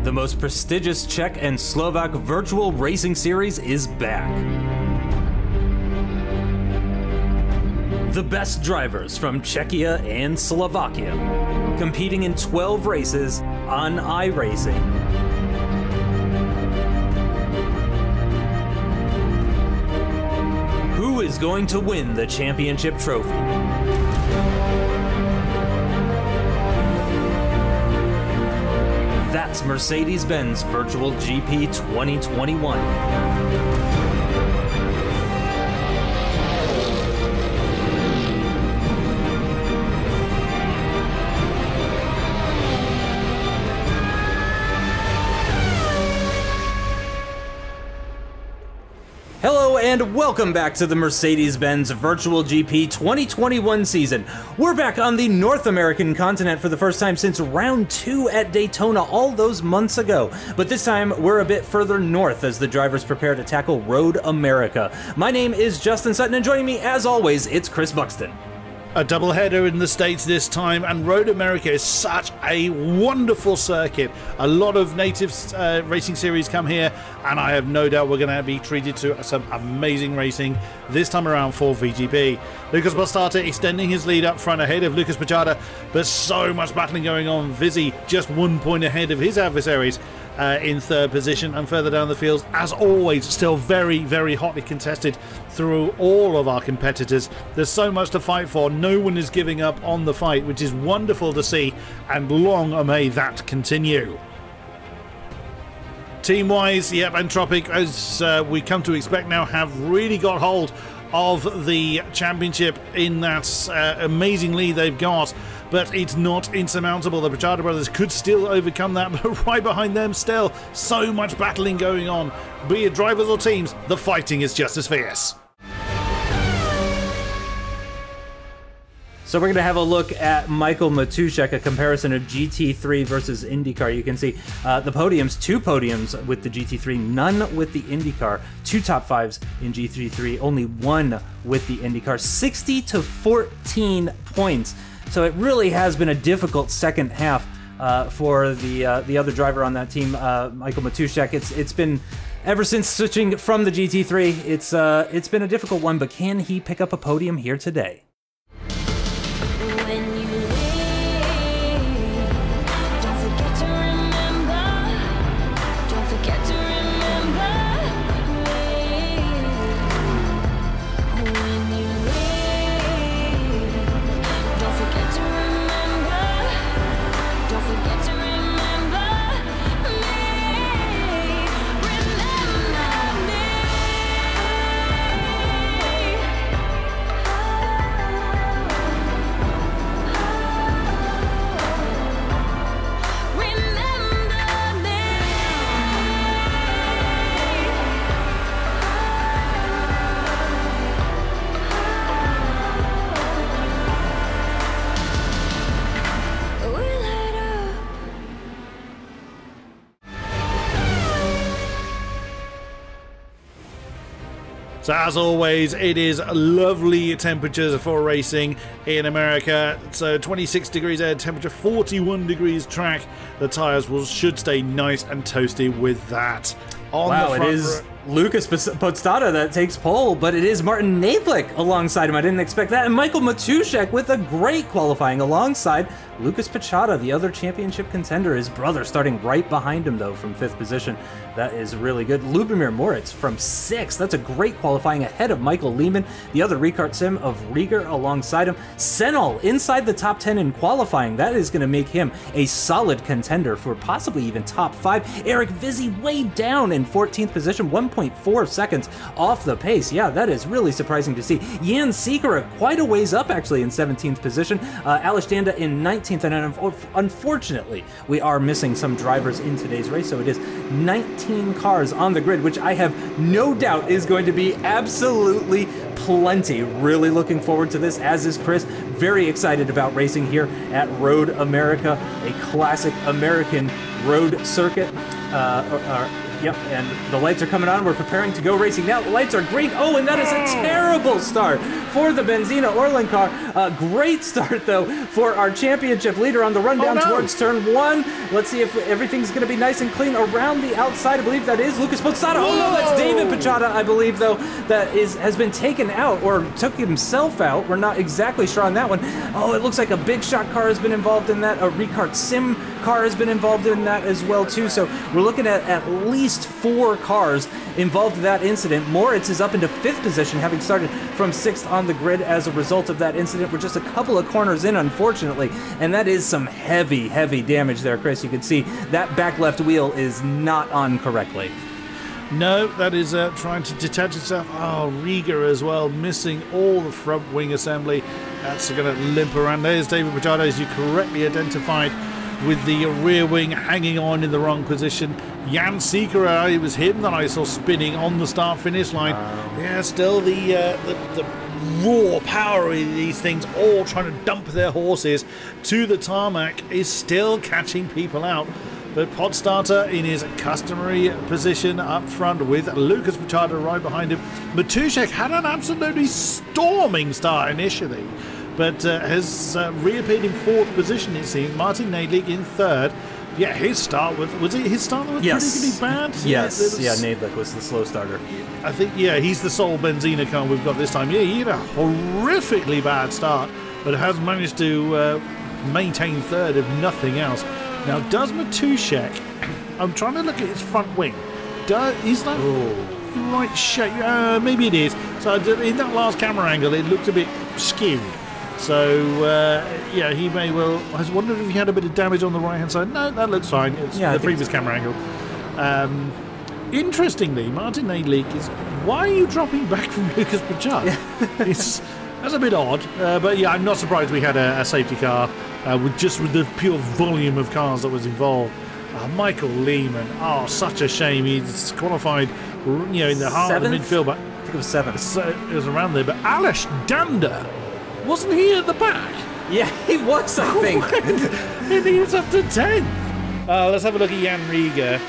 The most prestigious Czech and Slovak virtual racing series is back. The best drivers from Czechia and Slovakia, competing in 12 races on iRacing. Who is going to win the championship trophy? That's Mercedes-Benz Virtual GP 2021. Hello and welcome back to the Mercedes-Benz Virtual GP 2021 season. We're back on the North American continent for the first time since round 2 at Daytona all those months ago. But this time we're a bit further north as the drivers prepare to tackle Road America. My name is Justin Sutton and joining me as always, it's Chris Buxton. A doubleheader in the States this time, and Road America is such a wonderful circuit. A lot of native racing series come here, and I have no doubt we're going to be treated to some amazing racing this time around for VGP. Lucas Buxton extending his lead up front ahead of Lucas Pachada, but so much battling going on. Vizzy just 1 point ahead of his adversaries in third position, and further down the field, as always, still very, very hotly contested through all of our competitors. There's so much to fight for. No one is giving up on the fight, which is wonderful to see, and long may that continue. Team-wise, yep, Entropic, as we come to expect now, have really got hold of the championship in that amazing lead they've got, but it's not insurmountable. The Pachada brothers could still overcome that, but right behind them still so much battling going on. Be it drivers or teams, the fighting is just as fierce. So we're going to have a look at Michael Matuszek, a comparison of GT3 versus IndyCar. You can see the podiums, 2 podiums with the GT3, none with the IndyCar, 2 top 5s in GT3, only 1 with the IndyCar, 60 to 14 points. So it really has been a difficult second half for the other driver on that team, Michael Matuszek. It's been, ever since switching from the GT3, it's been a difficult one, but can he pick up a podium here today? So as always, it is lovely temperatures for racing in America. So 26 degrees air temperature, 41 degrees track. The tyres should stay nice and toasty with that. Wow, it is Lucas Pachada that takes pole, but it is Martin Naplik alongside him. I didn't expect that. And Michael Matuszek with a great qualifying alongside Lucas Pachada, the other championship contender. His brother starting right behind him, though, from 5th position. That is really good. Lubomir Moritz from 6th. That's a great qualifying ahead of Michael Lehman, the other Ricard Sim of Rieger alongside him. Senol inside the top 10 in qualifying. That is going to make him a solid contender for possibly even top 5. Eric Vizzy way down in 14th position, 1.4 seconds off the pace. Yeah, that is really surprising to see. Jan Sikora quite a ways up, actually, in 17th position. Alish Danda in 19th, and unfortunately, we are missing some drivers in today's race, so it is 19 cars on the grid, which I have no doubt is going to be absolutely plenty. Really looking forward to this, as is Chris. Very excited about racing here at Road America, a classic American road circuit. Yep, and the lights are coming on. We're preparing to go racing now. The lights are green. Oh, and that is a terrible start for the Benzina Orlen car. Great start, though, for our championship leader on the run down towards turn 1. Let's see if everything's going to be nice and clean around the outside. I believe that is Lucas Pozzato. Oh, no, that's David Pichata, I believe, though, that has been taken out or took himself out. We're not exactly sure on that one. Oh, it looks like a Big Shot car has been involved in that. A Ricart Sim car has been involved in that as well, too. So we're looking at least 4 cars involved in that incident. Moritz is up into 5th position, having started from 6th on the grid as a result of that incident. We're just a couple of corners in, unfortunately, and that is some heavy, heavy damage there, Chris. You can see that back left wheel is not on correctly. No, that is trying to detach itself. Oh, Riga as well, missing all the front wing assembly. That's going to limp around. There's David Pichata, as you correctly identified, with the rear wing hanging on in the wrong position. Jan Sikora, it was him that I saw spinning on the start-finish line. Yeah, still the raw power of these things, all trying to dump their horses to the tarmac, is still catching people out. But Podstarter in his customary position up front with Lucas Pichata right behind him. Matuszek had an absolutely storming start initially, but has reappeared in 4th position, it seems. Martin Nadlik in 3rd. Yeah, his start was it his start that was particularly bad? Yes, yeah, Nadlik was the slow starter. I think, yeah, he's the sole Benzina car we've got this time. Yeah, he had a horrifically bad start, but has managed to maintain 3rd if nothing else. Now, does Matuszek, I'm trying to look at his front wing, is that the right shape? Maybe it is. So in that last camera angle, it looked a bit skewed. So, yeah, he may well... I was wondering if he had a bit of damage on the right-hand side. No, that looks fine. It's the previous camera angle. Interestingly, Martin Nadlik is... Why are you dropping back from Lucas Pichata? That's a bit odd. But, yeah, I'm not surprised we had a safety car with the pure volume of cars that was involved. Michael Lehman. Oh, such a shame. He's qualified, in the heart of the midfield. But I think it was 7th. So it was around there. But Aleš Danda... Wasn't he at the back? Yeah, he was, I think. I think it's up to 10th. Let's have a look at Jan Riga.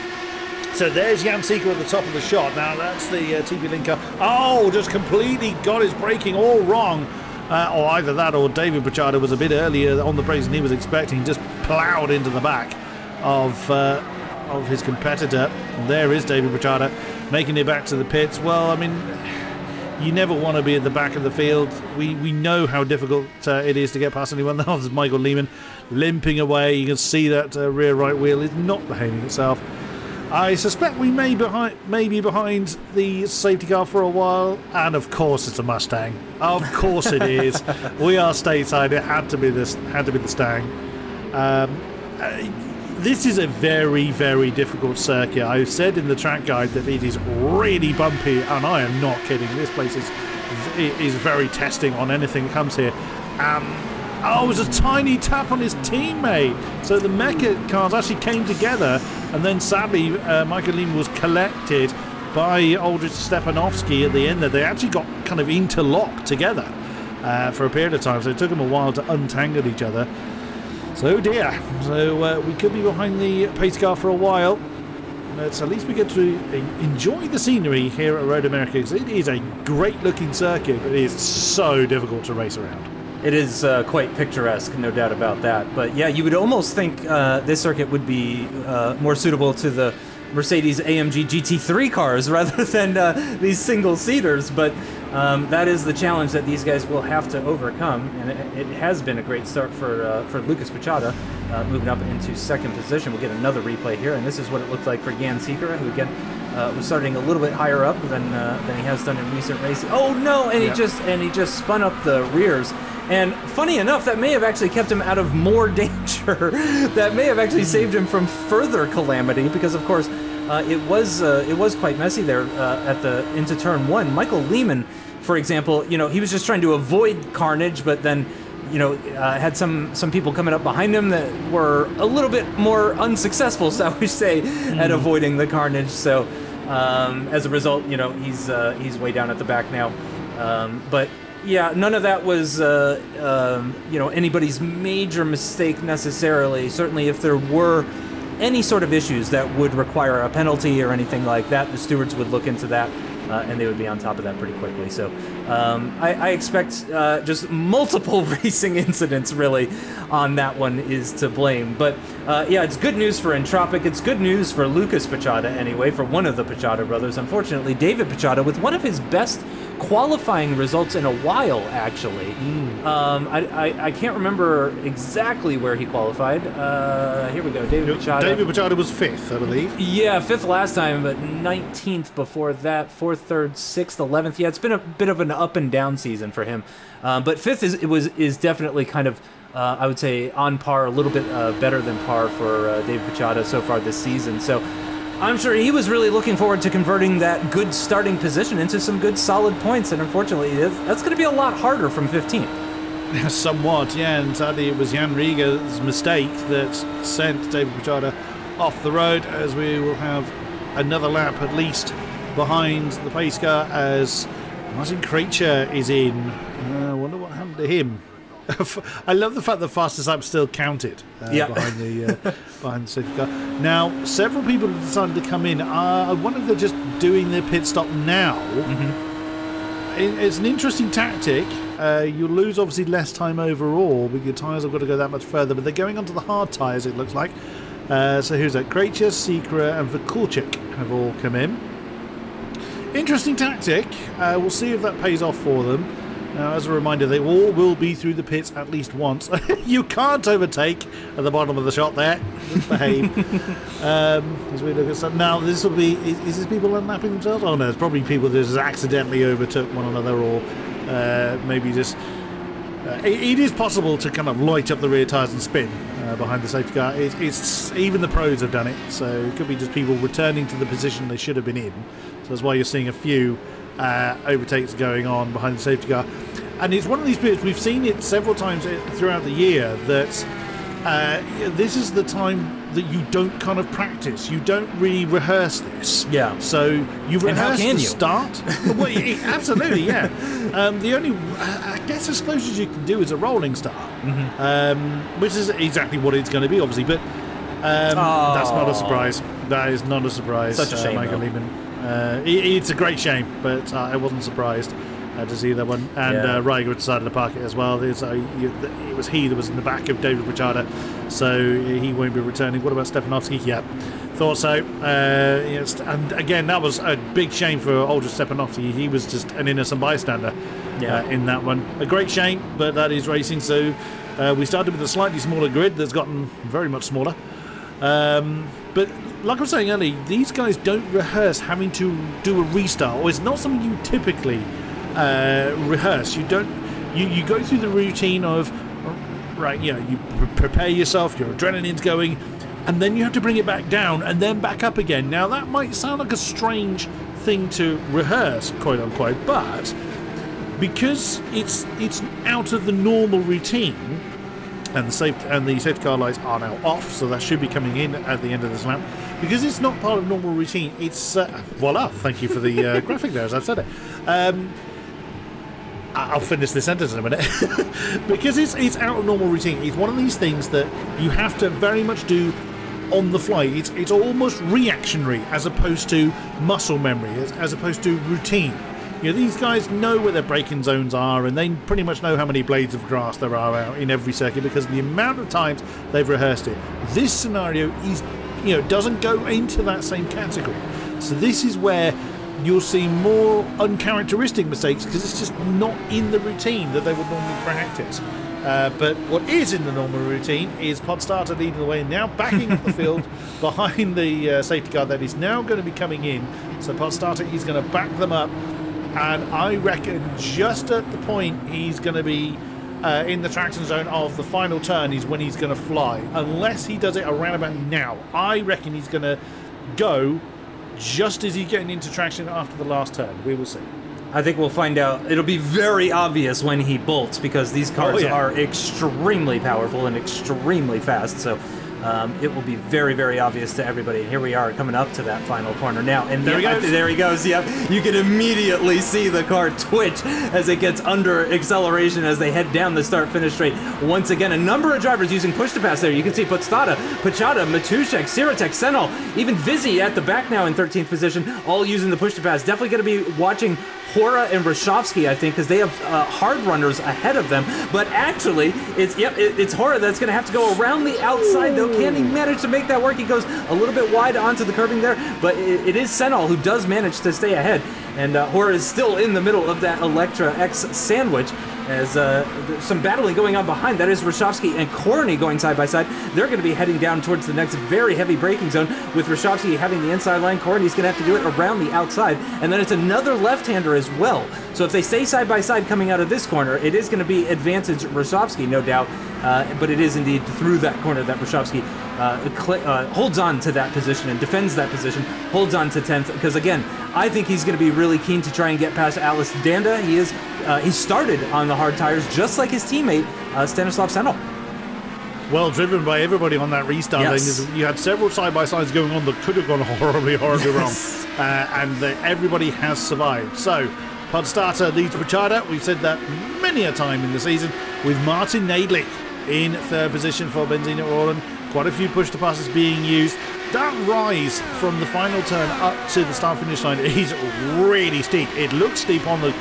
So there's Jan Seeker at the top of the shot. Now that's the TP Linker. Oh, just completely got his braking all wrong. Or either that or David Pichata was a bit earlier on the brakes than he was expecting. Just ploughed into the back of his competitor. And there is David Pichata making it back to the pits. Well, I mean... You never want to be at the back of the field. We know how difficult it is to get past anyone. That was Michael Lehman limping away. You can see that rear right wheel is not behaving itself. I suspect we may be behind the safety car for a while. And of course it's a Mustang. Of course it is. We are stateside. It had to be the Stang. This is a very, very difficult circuit. I've said in the track guide that it is really bumpy, and I am not kidding. This place is very testing on anything that comes here. Oh, it was a tiny tap on his teammate. So the mecha cars actually came together, and then sadly, Michael Lehman was collected by Aldrich Stepanovsky at the end there. They actually got kind of interlocked together for a period of time, so it took them a while to untangle each other. So dear, so we could be behind the pace car for a while, but at least we get to enjoy the scenery here at Road America, because it is a great looking circuit, but it is so difficult to race around. It is quite picturesque, no doubt about that. But yeah, you would almost think this circuit would be more suitable to the Mercedes AMG GT3 cars rather than these single-seaters, but that is the challenge that these guys will have to overcome, and it has been a great start for Lucas Pichata, moving up into 2nd position. We'll get another replay here, and this is what it looked like for Jan Sikora, who again was starting a little bit higher up than he has done in recent races. Oh no! And he just spun up the rears. And funny enough, that may have actually kept him out of more danger. That may have actually saved him from further calamity, because of course it was quite messy there into turn 1. Michael Lehman, for example, he was just trying to avoid carnage, but then had some people coming up behind him that were a little bit more unsuccessful, shall we say, at avoiding the carnage. So as a result, he's way down at the back now. But yeah, none of that was anybody's major mistake necessarily. Certainly, if there were any sort of issues that would require a penalty or anything like that, the stewards would look into that. And they would be on top of that pretty quickly. So I expect just multiple racing incidents, really, on that one is to blame. But yeah, it's good news for Entropic. It's good news for Lucas Pichota, anyway, for one of the Pichota brothers. Unfortunately, David Pichota, with one of his best qualifying results in a while, actually. I can't remember exactly where he qualified. Here we go, David Pichota. David Pichota was 5th, I believe. Yeah, 5th last time, but 19th before that, 4th, 3rd, 6th, 11th. Yeah, it's been a bit of an up and down season for him. But 5th is definitely kind of, I would say, on par, a little bit better than par for David Pichota so far this season. So I'm sure he was really looking forward to converting that good starting position into some good solid points, and unfortunately, that's going to be a lot harder from 15th. Somewhat, yeah, and sadly it was Jan Rieger's mistake that sent David Pichota off the road, as we will have another lap at least behind the pace car as Martin Krejcir is in. I wonder what happened to him. I love the fact that fastest lap still counted behind the safety car. Now, several people have decided to come in. I wonder if they're just doing their pit stop now. It's an interesting tactic. You'll lose obviously less time overall, but your tyres have got to go that much further. But they're going onto the hard tyres, it looks like. So who's that? Krejcir, Sikra, and Vakulchik have all come in. Interesting tactic. We'll see if that pays off for them. Now, as a reminder, they all will be through the pits at least once. You can't overtake at the bottom of the shot there. Just behave. As we look at some, now, this will be... Is this people unlapping themselves? Oh, no, it's probably people that just accidentally overtook one another, or maybe just... it is possible to kind of light up the rear tyres and spin behind the safety car. It's even the pros have done it, so it could be just people returning to the position they should have been in. So that's why you're seeing a few overtakes going on behind the safety car. And it's one of these bits, we've seen it several times throughout the year, that this is the time that you don't kind of practice. You don't really rehearse this. Yeah. So you rehearse the you? start. Well, absolutely, yeah. The only, I guess, as close as you can do is a rolling start, which is exactly what it's going to be, obviously. But that's not a surprise. That is not a surprise. Such a shame, Michael Lehman. It's a great shame, but I wasn't surprised to see that one. And Rieger decided to park it as well. It was he that was in the back of David Pichota, so he won't be returning. What about Stepanovsky? Yeah, thought so. And again, that was a big shame for Olga Stepanovsky. He was just an innocent bystander in that one. A great shame, but that is racing. So we started with a slightly smaller grid that's gotten very much smaller. But like I was saying earlier, these guys don't rehearse having to do a restart, or it's not something you typically rehearse. You don't. You go through the routine of, right, you prepare yourself, your adrenaline's going, and then you have to bring it back down and then back up again. Now that might sound like a strange thing to rehearse, quote unquote, but because it's out of the normal routine. And the safety car lights are now off, so that should be coming in at the end of this lap. Because it's not part of normal routine, it's... voila, thank you for the graphic there, as I've said it. I'll finish this sentence in a minute. Because it's out of normal routine. It's one of these things that you have to very much do on the fly. It's almost reactionary, as opposed to muscle memory, as opposed to routine. These guys know where their braking zones are, and they pretty much know how many blades of grass there are out in every circuit because of the amount of times they've rehearsed it. This scenario is, doesn't go into that same category. So this is where you'll see more uncharacteristic mistakes because it's just not in the routine that they would normally practice. But what is in the normal routine is Podstarter leading the way, now backing up the field behind the safety car that is now going to be coming in. So Podstarter is going to back them up. And I reckon just at the point he's going to be in the traction zone of the final turn is when he's going to fly. Unless he does it around about now. I reckon he's going to go just as he's getting into traction after the last turn. We will see. I think we'll find out. It'll be very obvious when he bolts because these cars are extremely powerful and extremely fast. So it will be very, very obvious to everybody. And here we are coming up to that final corner now. And there he goes. There he goes. Yep. You can immediately see the car twitch as it gets under acceleration as they head down the start-finish straight. Once again, a number of drivers using push-to-pass there. You can see Podstata, Pachada, Matuszek, Siratek, Senol, even Vizzy at the back now in 13th position, all using the push-to-pass. Definitely going to be watching Hora and Rashofsky, I think, because they have hard runners ahead of them. But actually, it's Hora that's going to have to go around the outside, though. Can he manage to make that work? He goes a little bit wide onto the curbing there, but it is Senol who does manage to stay ahead. And Hora is still in the middle of that Electra X sandwich as some battling going on behind. That is Rashofsky and Korny going side by side. They're going to be heading down towards the next very heavy braking zone with Rashofsky having the inside line. Korny's going to have to do it around the outside. And then it's another left-hander as well. So if they stay side by side coming out of this corner, it is going to be advantage Rashofsky, no doubt. But it is indeed through that corner that Rashofsky holds on to that position and defends that position, holds on to 10th. Because again, I think he's going to be really keen to try and get past Alice Danda. He started on the hard tires just like his teammate Stanislav Senol. Well driven by everybody on that restart. Yes. You had several side-by-sides going on that could have gone horribly wrong. And everybody has survived. So, Podstata leads Pachada. We've said that many a time in the season, with Martin Nadlik in third position for Benzina Orlen. Quite a few push-to-passes being used. That rise from the final turn up to the start-finish line is really steep. It looks steep on the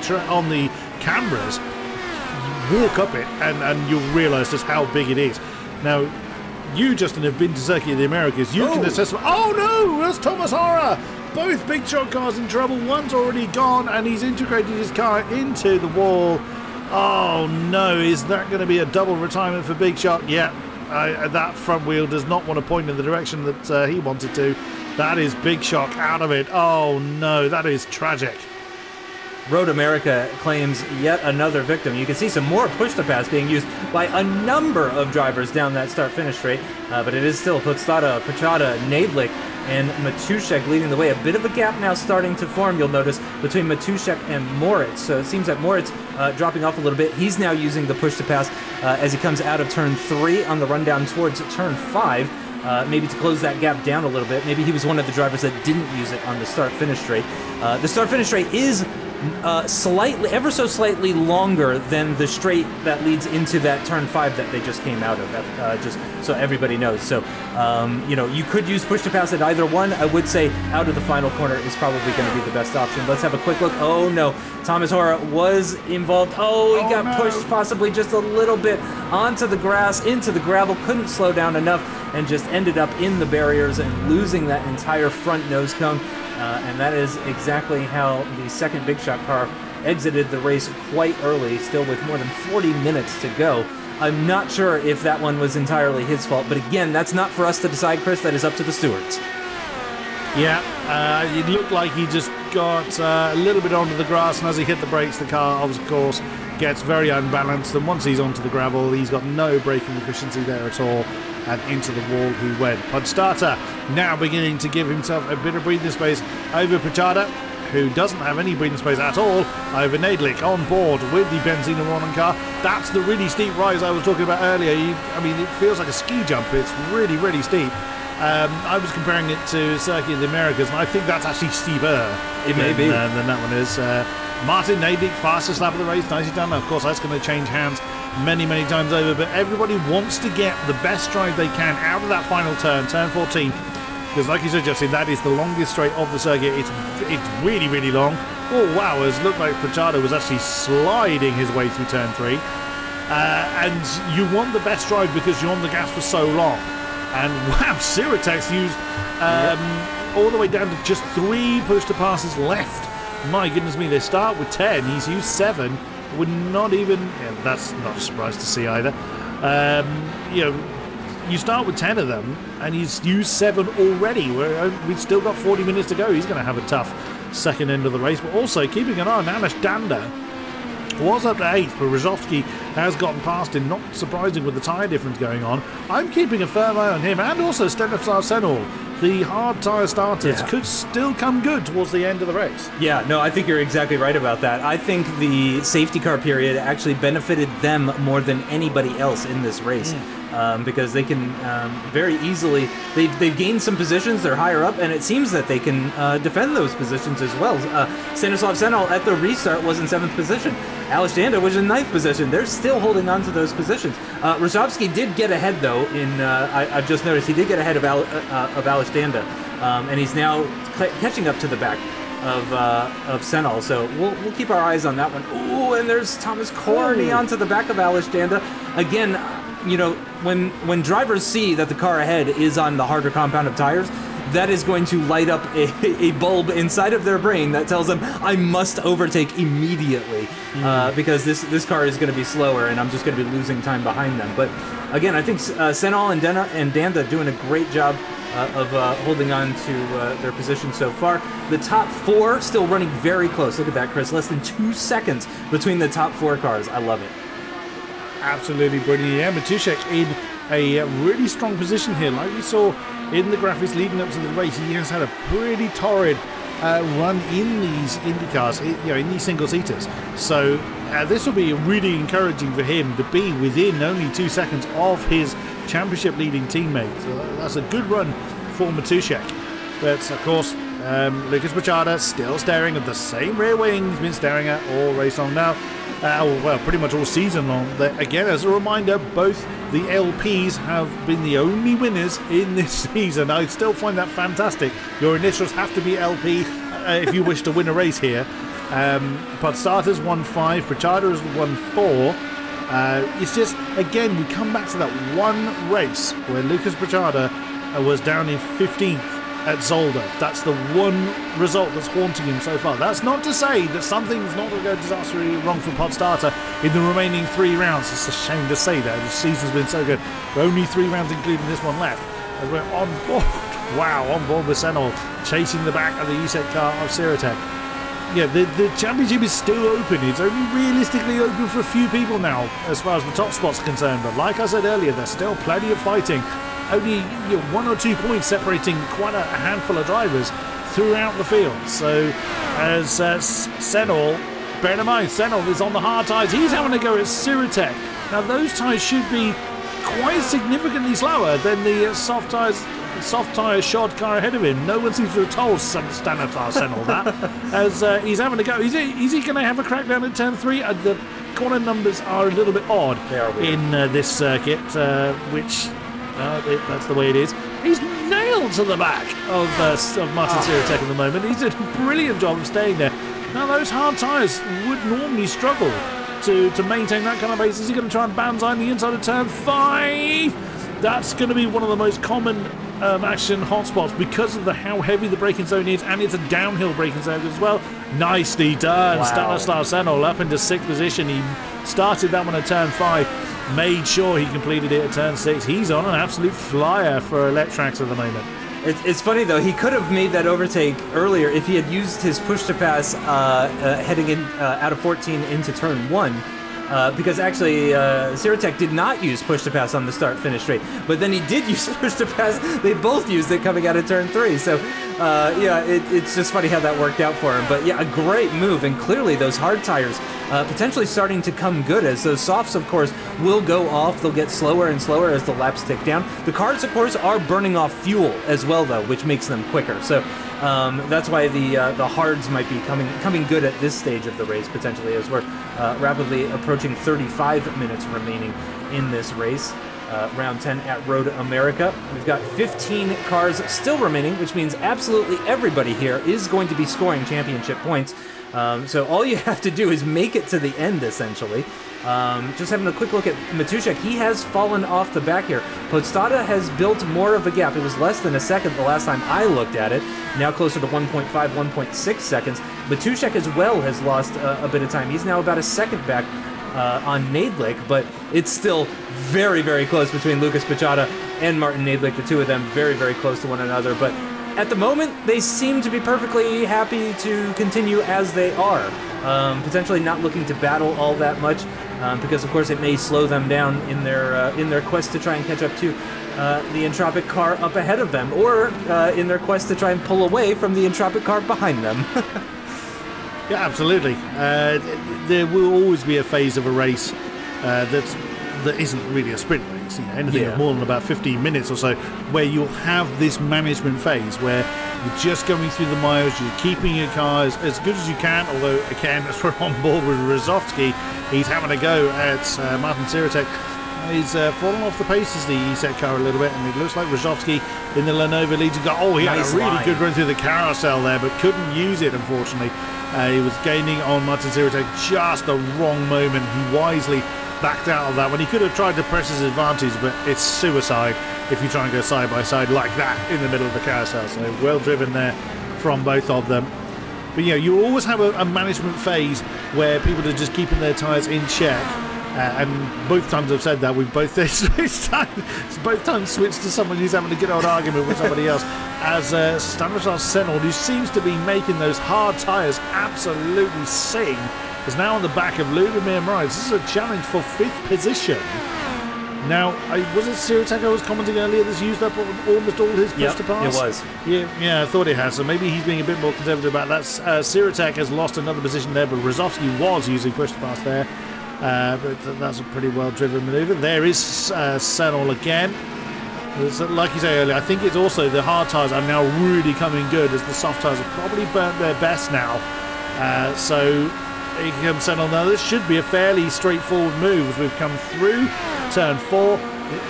cameras. You walk up it and you'll realise just how big it is. Now, you, Justin, have been to Circuit of the Americas. You can assess... Oh, no! That's Thomas Hora! Both Big Shot cars in trouble. One's already gone, and he's integrated his car into the wall. Oh, no. Is that going to be a double retirement for Big Shot? Yeah. That front wheel does not want to point in the direction that he wanted to. That is Big Shock out of it. Oh, no. That is tragic. Road America claims yet another victim. You can see some more push-to-pass being used by a number of drivers down that start-finish straight, but it is still Podstata, Pachada, Nadlik, and Matuszek leading the way. A bit of a gap now starting to form, you'll notice, between Matuszek and Moritz. So it seems that Moritz dropping off a little bit. He's now using the push-to-pass as he comes out of turn 3 on the rundown towards turn 5. Maybe to close that gap down a little bit. Maybe he was one of the drivers that didn't use it on the start-finish straight. The start-finish straight is ever so slightly longer than the straight that leads into that turn 5 that they just came out of, just so everybody knows. So, you could use push to pass at either one. I would say out of the final corner is probably going to be the best option. Let's have a quick look. Oh no, Thomas Hora was involved. Oh, he got pushed possibly just a little bit onto the grass, into the gravel, couldn't slow down enough, and just ended up in the barriers and losing that entire front nose cone. And that is exactly how the second Big Shot car exited the race quite early, still with more than 40 minutes to go. I'm not sure if that one was entirely his fault, but again, that's not for us to decide, Chris. That is up to the stewards. Yeah, it looked like he just got a little bit onto the grass, and as he hit the brakes, the car, of course, gets very unbalanced, and once he's onto the gravel, he's got no braking efficiency there at all, and into the wall he went. Podstata now beginning to give himself a bit of breathing space over Pachada, who doesn't have any breathing space at all, over Nadlik on board with the Benzina Ronan car. That's the really steep rise I was talking about earlier. It feels like a ski jump. It's really, really steep. I was comparing it to Circuit of the Americas, and I think that's actually steeper than that one is. Martin Nadlik, fastest lap of the race, nicely done. Of course, that's going to change hands many, many times over, but everybody wants to get the best drive they can out of that final turn, turn 14. Because like you said, Justin, that is the longest straight of the circuit. It's really, really long. Oh, wow, it looked like Pachada was actually sliding his way through turn 3. And you want the best drive because you're on the gas for so long. And wow, Siratex used all the way down to just 3 push-to-passes left. My goodness me, they start with 10. He's used 7. Would not even... Yeah, that's not a surprise to see either. You start with 10 of them, and he's used 7 already. We've still got 40 minutes to go. He's going to have a tough second end of the race. But also, keeping an eye on Anish Danda, was up to 8th, but Rozovsky has gotten past him. Not surprising with the tyre difference going on. I'm keeping a firm eye on him, and also Stanislav Senol, the hard tyre starters could still come good towards the end of the race. Yeah, no, I think you're exactly right about that. I think the safety car period actually benefited them more than anybody else in this race. Because they can very easily, they've gained some positions, they're higher up, and it seems that they can defend those positions as well. Stanislav Senol at the restart was in 7th position. Aleš Danda was in 9th position. They're still holding on to those positions. Rosovsky did get ahead, though, I've just noticed he did get ahead of Aleš Danda, and he's now catching up to the back of Senol, so we'll keep our eyes on that one. Ooh, and there's Thomas Corney onto the back of Aleš Danda. Again, you know, when drivers see that the car ahead is on the harder compound of tires, that is going to light up a bulb inside of their brain that tells them, I must overtake immediately, because this car is going to be slower and I'm just going to be losing time behind them. But again, I think Senol and Danda doing a great job of holding on to their position so far. The top 4 still running very close. Look at that, Chris. Less than 2 seconds between the top 4 cars. I love it. Absolutely brilliant. Yeah, Matuszek in a really strong position here. Like we saw in the graphics leading up to the race, he has had a pretty torrid run in these IndyCars, you know, in these single-seaters. So this will be really encouraging for him to be within only 2 seconds of his championship-leading teammate. So that's a good run for Matuszek. But, of course, Lucas Pichada still staring at the same rear wing he's been staring at all race long now. Well, pretty much all season long. Again, as a reminder, both the LPs have been the only winners in this season. I still find that fantastic. Your initials have to be LP if you wish to win a race here. Podstata's won 5, Pichada has won 4. It's just, again, we come back to that one race where Lucas Pichada was down in 15th at Zolder. That's the one result that's haunting him so far. That's not to say that something's not going to go disastrously wrong for Podstata in the remaining 3 rounds. It's a shame to say that. The season's been so good. Only 3 rounds, including this one left. As we're on board. Wow, on board with Senol, chasing the back of the USEC car of Siratek. Yeah, the championship is still open. It's only realistically open for a few people now, as far as the top spot's concerned. But like I said earlier, there's still plenty of fighting. Only 1 or 2 points separating quite a handful of drivers throughout the field. So as Senol, bear in mind, Senol is on the hard tyres. He's having to go at Siratek. Now those tyres should be quite significantly slower than the soft tyre shod car ahead of him. No one seems to have told Stanislav Senol that. As he's having to go. Is he going to have a crackdown at turn 3? The corner numbers are a little bit odd in this circuit, which... that's the way it is. He's nailed to the back of Martin Siratek at the moment. He's done a brilliant job of staying there. Now, those hard tyres would normally struggle to maintain that kind of pace. Is he going to try and banzai the inside of turn 5? That's going to be one of the most common action hotspots because of how heavy the braking zone is, and it's a downhill braking zone as well. Nicely done. Wow. Stanislav Senol up into 6th position. He started that one at turn 5. Made sure he completed it at turn 6. He's on an absolute flyer for Electrax at the moment. It's funny, though. He could have made that overtake earlier if he had used his push-to-pass heading in out of 14 into turn 1. Because actually, Siratek did not use push-to-pass on the start-finish straight. But then he did use push-to-pass. They both used it coming out of turn 3. So, yeah, it's just funny how that worked out for him. But, yeah, a great move. And clearly those hard tires potentially starting to come good, as those softs, of course, will go off. They'll get slower and slower as the laps tick down. The cars, of course, are burning off fuel as well, though, which makes them quicker. So that's why the hards might be coming good at this stage of the race, potentially, as we're rapidly approaching 35 minutes remaining in this race. Round 10 at Road America. We've got 15 cars still remaining, which means absolutely everybody here is going to be scoring championship points. So all you have to do is make it to the end, essentially. Just having a quick look at Matuszek, he has fallen off the back here. Podstata has built more of a gap. It was less than a second the last time I looked at it. Now closer to 1.5, 1.6 seconds. Matuszek as well has lost a bit of time. He's now about a second back on Nadlik, but it's still very, very close between Lucas Pichada and Martin Nadlik. The two of them very, very close to one another. But at the moment, they seem to be perfectly happy to continue as they are. Potentially not looking to battle all that much. because of course it may slow them down in their quest to try and catch up to the Entropic car up ahead of them, or in their quest to try and pull away from the Entropic car behind them. Yeah, absolutely. There will always be a phase of a race that isn't really a sprint race. Anything more than about 15 minutes or so, where you'll have this management phase where you're just going through the miles, you're keeping your car as good as you can, although again, as we're on board with Rozovsky, he's having a go at Martin Siratek. He's fallen off the pace as the ESET car a little bit, and it looks like Rozovsky in the Lenovo leads. He had a really good run through the carousel there, but couldn't use it, unfortunately. He was gaining on Martin Siratek just the wrong moment. He wisely backed out of that when he could have tried to press his advantage, but it's suicide if you try and go side by side like that in the middle of the carousel. So well driven there from both of them. But you always have a management phase where people are just keeping their tyres in check. And both times I've said that, we've both times switched to someone who's having a good old argument with somebody else. As Stanislav Senol, who seems to be making those hard tyres absolutely sing, is now on the back of Lubomir Moritz. This is a challenge for 5th position. Now, was it Siratek I was commenting earlier that's used up almost all his push to pass? It was. Yeah, I thought it has. So maybe he's being a bit more conservative about that. Siratek has lost another position there, but Rozovsky was using push to pass there. But that's a pretty well-driven manoeuvre. There is Senol again. Like you say earlier, I think it's also the hard tyres are now really coming good, as the soft tyres have probably burnt their best now. So here comes Senol now. This should be a fairly straightforward move as we've come through turn 4,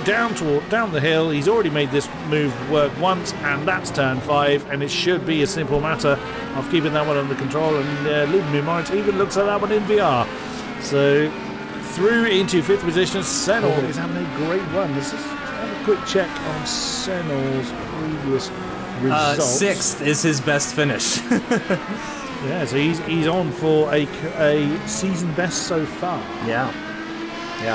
down the hill. He's already made this move work once, and that's turn 5, and it should be a simple matter of keeping that one under control. And Lubomir Moritz even looks at that one in VR. So through into 5th position, Senol is having a great run. Let's just have a quick check on Senol's previous results. 6th is his best finish. Yeah, so he's on for a season best so far. Yeah,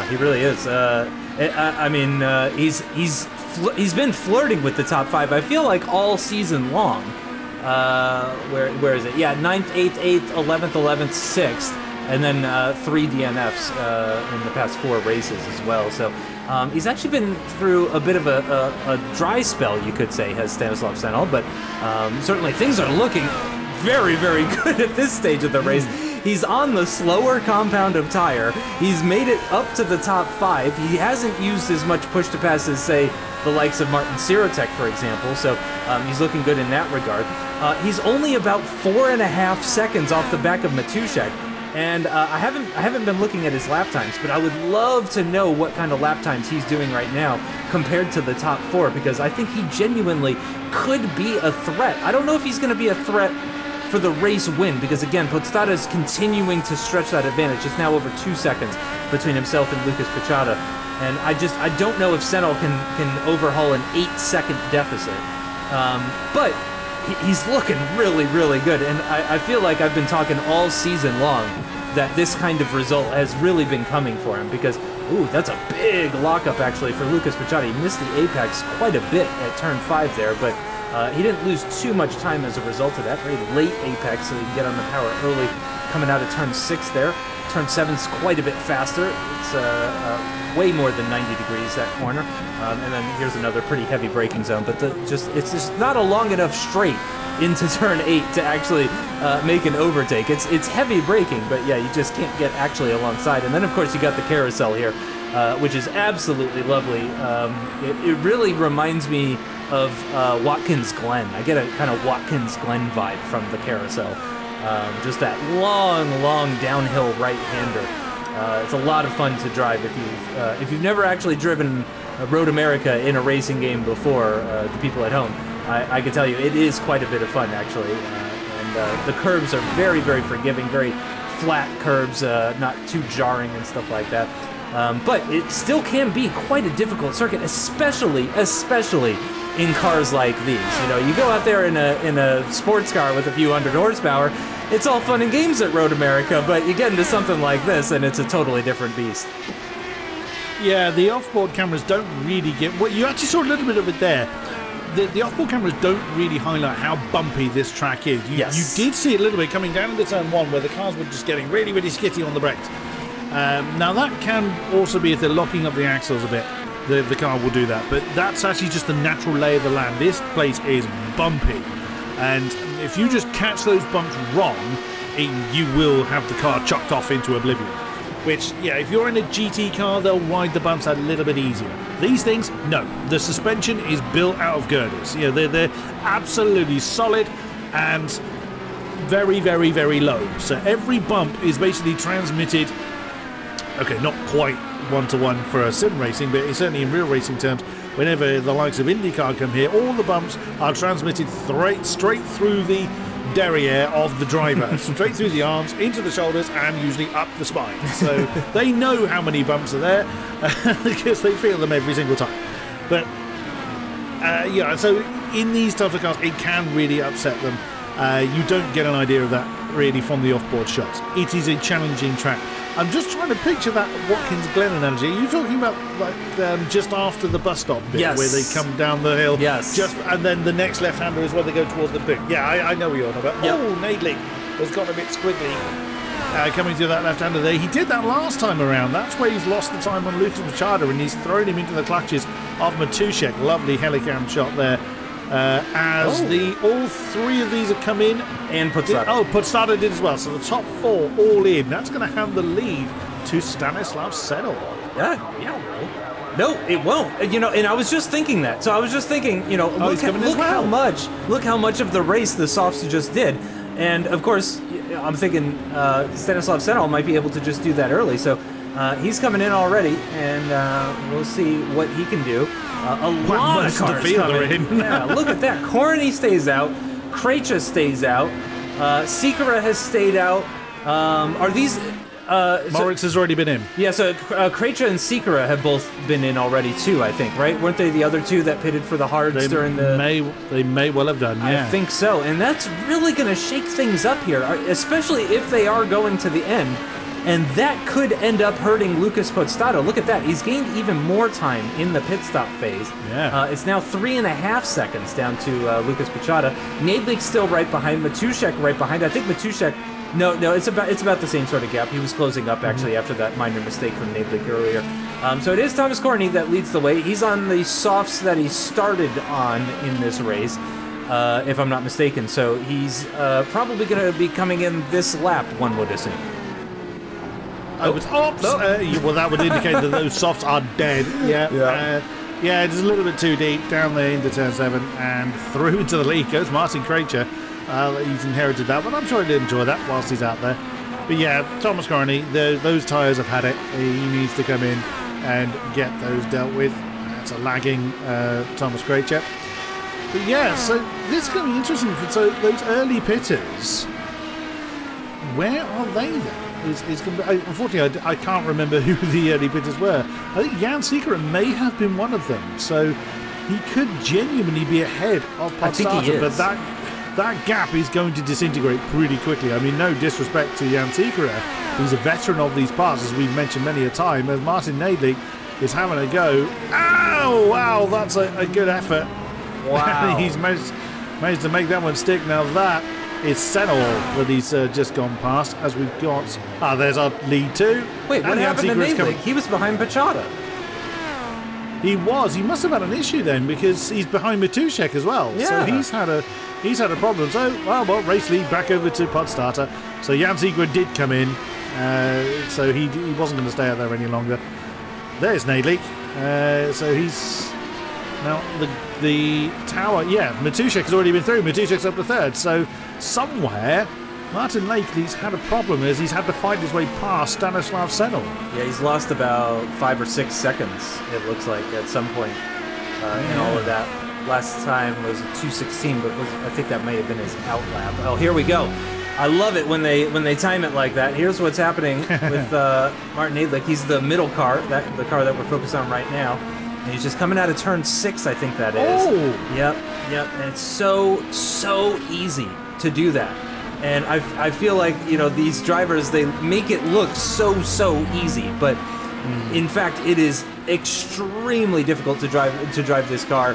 he really is. I mean, he's been flirting with the top 5. I feel like all season long. Where is it? Yeah, 9th, 8th, 8th, 11th, 6th. And then 3 DNFs in the past 4 races as well. So he's actually been through a bit of a dry spell, you could say, has Stanislav Senol. But certainly things are looking very, very good at this stage of the race. He's on the slower compound of tire. He's made it up to the top 5. He hasn't used as much push to pass as, say, the likes of Martin Siratek, for example. So he's looking good in that regard. He's only about 4.5 seconds off the back of Matuszek. And I haven't been looking at his lap times, but I would love to know what kind of lap times he's doing right now compared to the top 4, because I think he genuinely could be a threat. I don't know if he's going to be a threat for the race win, because again, Podstata is continuing to stretch that advantage. It's now over 2 seconds between himself and Lucas Pichata, and I don't know if Senol can overhaul an 8-second deficit. But he's looking really, really good, and I feel like I've been talking all season long that this kind of result has really been coming for him, because, ooh, that's a big lockup actually for Lucas Pichata. He missed the apex quite a bit at turn 5 there, but he didn't lose too much time as a result of that. Very late apex, so he can get on the power early coming out of turn 6 there. Turn 7's quite a bit faster. It's way more than 90 degrees, that corner. And then here's another pretty heavy braking zone, but it's just not a long enough straight into turn 8 to actually make an overtake. It's heavy braking, but yeah, you just can't get actually alongside. And then, of course, you got the carousel here, which is absolutely lovely. It really reminds me of Watkins Glen. I get a kind of Watkins Glen vibe from the carousel. Just that long downhill right-hander. It's a lot of fun to drive if you've never actually driven Road America in a racing game before. The people at home, I can tell you, it is quite a bit of fun actually. And the curbs are very, very forgiving, very flat curbs, not too jarring and stuff like that. But it still can be quite a difficult circuit, especially in cars like these. You know, you go out there in a sports car with a few hundred horsepower, it's all fun and games at Road America, but you get into something like this and it's a totally different beast. Yeah, the off-board cameras don't really get... Well, you actually saw a little bit of it there. The off-board cameras don't really highlight how bumpy this track is. You did see it a little bit coming down into turn 1 where the cars were just getting really, really skitty on the brakes. Now that can also be if they're locking up the axles a bit. The car will do that, but that's actually just the natural lay of the land. This place is bumpy, and if you just catch those bumps wrong, you will have the car chucked off into oblivion. Which, yeah, if you're in a GT car, they'll ride the bumps out a little bit easier. These things, no. The suspension is built out of girders. You know, they're absolutely solid and very, very, very low. So every bump is basically transmitted. Okay, not quite one-to-one for a sim racing, but it's certainly in real racing terms. Whenever the likes of IndyCar come here, all the bumps are transmitted straight through the derriere of the driver, straight through the arms, into the shoulders, and usually up the spine. So they know how many bumps are there because they feel them every single time. But yeah, so in these types of cars, it can really upset them. You don't get an idea of that really from the off-board shots. It is a challenging track. I'm just trying to picture that Watkins Glen analogy. Are you talking about like just after the bus stop bit, yes, where they come down the hill? Yes. And then the next left-hander is where they go towards the boot. Yeah, I know what you're on about. Yep. Oh, Nadling has got a bit squiggly coming through that left-hander there. He did that last time around. That's where he's lost the time on Lucas Machado, and he's thrown him into the clutches of Matuszek. Lovely helicam shot there. As all three of these have come in. And Podstata. Oh, Podstata did as well. So the top four all in. That's going to hand the lead to Stanislav Sedel. Yeah. No, it won't. You know, and I was just thinking that. So I was just thinking, you know, look how much of the race the softs just did. And of course, I'm thinking Stanislav Sedel might be able to just do that early. So he's coming in already, and we'll see what he can do. A lot of cars coming in. Yeah, look at that. Corny stays out. Krejci stays out. Sikora has stayed out. Are these... Moritz has already been in. Yeah, so Krejci and Sikora have both been in already too, I think, right? Weren't they the other two that pitted for the hards during the... They may well have done, yeah. I think so, and that's really going to shake things up here, especially if they are going to the end. And that could end up hurting Lucas Podstata. Look at that. He's gained even more time in the pit stop phase. Yeah. It's now 3.5 seconds down to Lucas Podstata. Nadlik's still right behind. Matuszek right behind. I think Matuszek... No, it's about the same sort of gap. He was closing up, actually, after that minor mistake from Nadlik earlier. So it is Thomas Corney that leads the way. He's on the softs that he started on in this race, if I'm not mistaken. So he's probably going to be coming in this lap, one would assume. Well, that would indicate that those softs are dead. Yeah, it's a little bit too deep down there into turn 7 and through into the lead goes Martin Krejci. He's inherited that, but I'm sure he did enjoy that whilst he's out there. But yeah, Thomas Corney, those tyres have had it. He needs to come in and get those dealt with. That's a lagging Thomas Krejci. But yeah, so this is going to be interesting. So those early pitters, where are they then? Unfortunately, I can't remember who the early pitters were. I think Jan Sikora may have been one of them, so he could genuinely be ahead of Podstata, but that gap is going to disintegrate pretty quickly. I mean, no disrespect to Jan Sikora, who's a veteran of these parts, as we've mentioned many a time, as Martin Nadlik is having a go. Ow! Wow, that's a good effort. Wow. He's managed to make that one stick. Now that is Senol that he's just gone past, as we've got... there's our lead too. Wait, what happened to Nadlik? He was behind Podstata. He must have had an issue then, because he's behind Matuszek as well. Yeah. So he's had a problem. So, well, race lead back over to Podstata. So Jan Sikora did come in, so he wasn't going to stay out there any longer. There's Nadlik. So he's... Now, the tower... Yeah, Matuszek has already been through. Matuszek's up to third. So somewhere, Martin Lakely's had a problem as he's had to fight his way past Stanislav Senel. Yeah, he's lost about 5 or 6 seconds, it looks like, at some point in all of that. Last time was 2:16, but I think that may have been his out lap. Oh, here we go. I love it when they time it like that. Here's what's happening with Martin Nadlik. He's the middle car, the car that we're focused on right now. And he's just coming out of turn 6, I think that is. Oh! Yep. And it's so easy to do that. And I feel like, you know, these drivers, they make it look so easy, but in fact, it is extremely difficult to drive this car.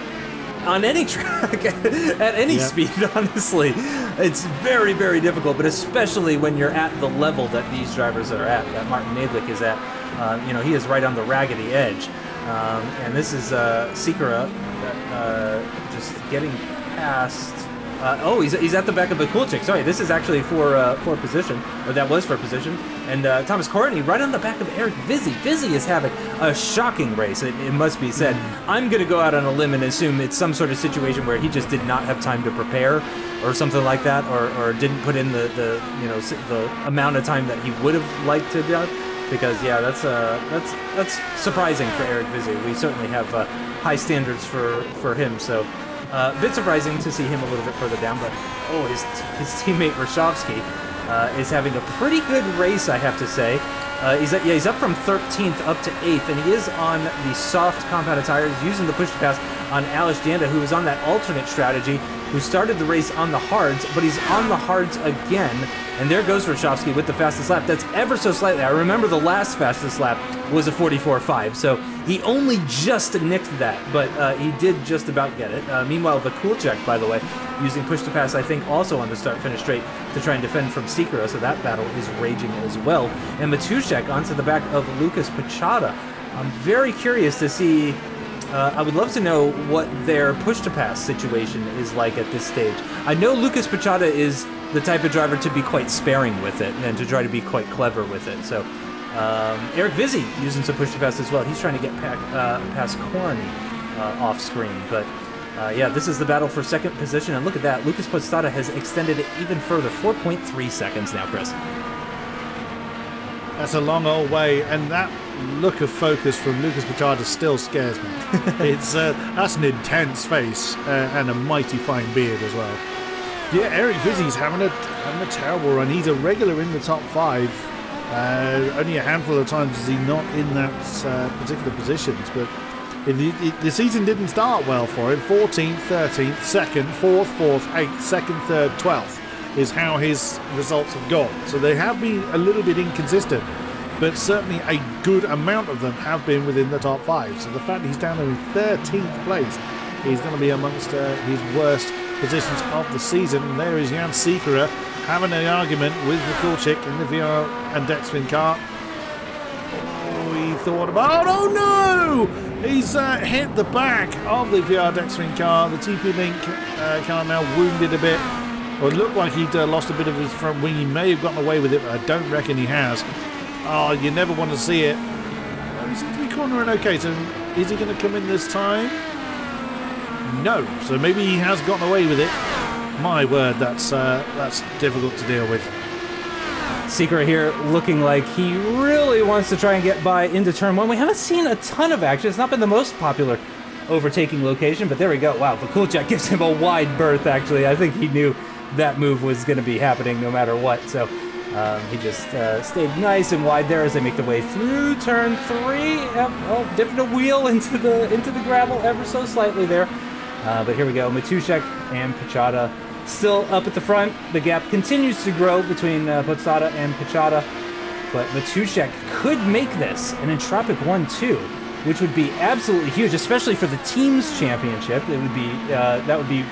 on any track, at any speed, honestly. It's very, very difficult, but especially when you're at the level that these drivers are at, that Martin Navlik is at. You know, he is right on the raggedy edge. And this is Sikora just getting past... he's at the back of the Kulchik. Sorry, this is actually for position, or that was for position. And Thomas Courtney right on the back of Eric Vizzi. Vizzi is having a shocking race, it must be said. I'm going to go out on a limb and assume it's some sort of situation where he just did not have time to prepare or something like that, or didn't put in the amount of time that he would have liked to do. Because yeah, that's surprising for Eric Vizzi. We certainly have high standards for him, so a bit surprising to see him a little bit further down. But his teammate Roshovsky is having a pretty good race, I have to say. He's up from 13th up to 8th, and he is on the soft compounded tires, using the push to pass on Alish Danda, who was on that alternate strategy, who started the race on the hards, but he's on the hards again. And there goes Roshovsky with the fastest lap. That's ever so slightly. I remember the last fastest lap was a 44.5, so he only just nicked that, but he did just about get it. Meanwhile, the Kulchek, by the way, using push to pass, I think, also on the start-finish straight to try and defend from Sikora, so that battle is raging as well. And Matuszek onto the back of Lucas Pichota. I'm very curious to see... I would love to know what their push-to-pass situation is like at this stage. I know Lucas Pichota is the type of driver to be quite sparing with it and to try to be quite clever with it. So Eric Vizzi using some push-to-pass as well. He's trying to get past Corny off-screen. But yeah, this is the battle for second position. And look at that. Lucas Pichota has extended it even further. 4.3 seconds now, Chris. That's a long old way, and that look of focus from Lucas Pichota still scares me. That's an intense face and a mighty fine beard as well. Yeah, Eric Vizzi's having a terrible run. He's a regular in the top 5. Only a handful of times is he not in that particular positions, but the season didn't start well for him. 14th, 13th, 2nd, 4th, 4th, 8th, 2nd, 3rd, 12th. Is how his results have gone. So they have been a little bit inconsistent, but certainly a good amount of them have been within the top 5. So the fact he's down in 13th place, he's going to be amongst his worst positions of the season. And there is Jan Sikora having an argument with the Kulchik in the VR and Dexfin car. Oh, he thought about... Oh no! He's hit the back of the VR Dexfin car. The TP Link car now wounded a bit. Well, it looked like he'd lost a bit of his front wing. He may have gotten away with it, but I don't reckon he has. Oh, you never want to see it. Oh, he seems to be cornering okay, so is he going to come in this time? No. So maybe he has gotten away with it. My word, that's difficult to deal with. Sikora here looking like he really wants to try and get by into turn 1. We haven't seen a ton of action. It's not been the most popular overtaking location, but there we go. Wow, Vakulchak gives him a wide berth, actually. I think he knew that move was going to be happening no matter what, so he just stayed nice and wide there as they make their way through turn 3. Oh, dipping a wheel into the gravel ever so slightly there. But here we go. Matuszek and Pichota still up at the front. The gap continues to grow between Pichota and Pichota, but Matuszek could make this an Entropic 1-2, which would be absolutely huge, especially for the team's championship. It would be that would be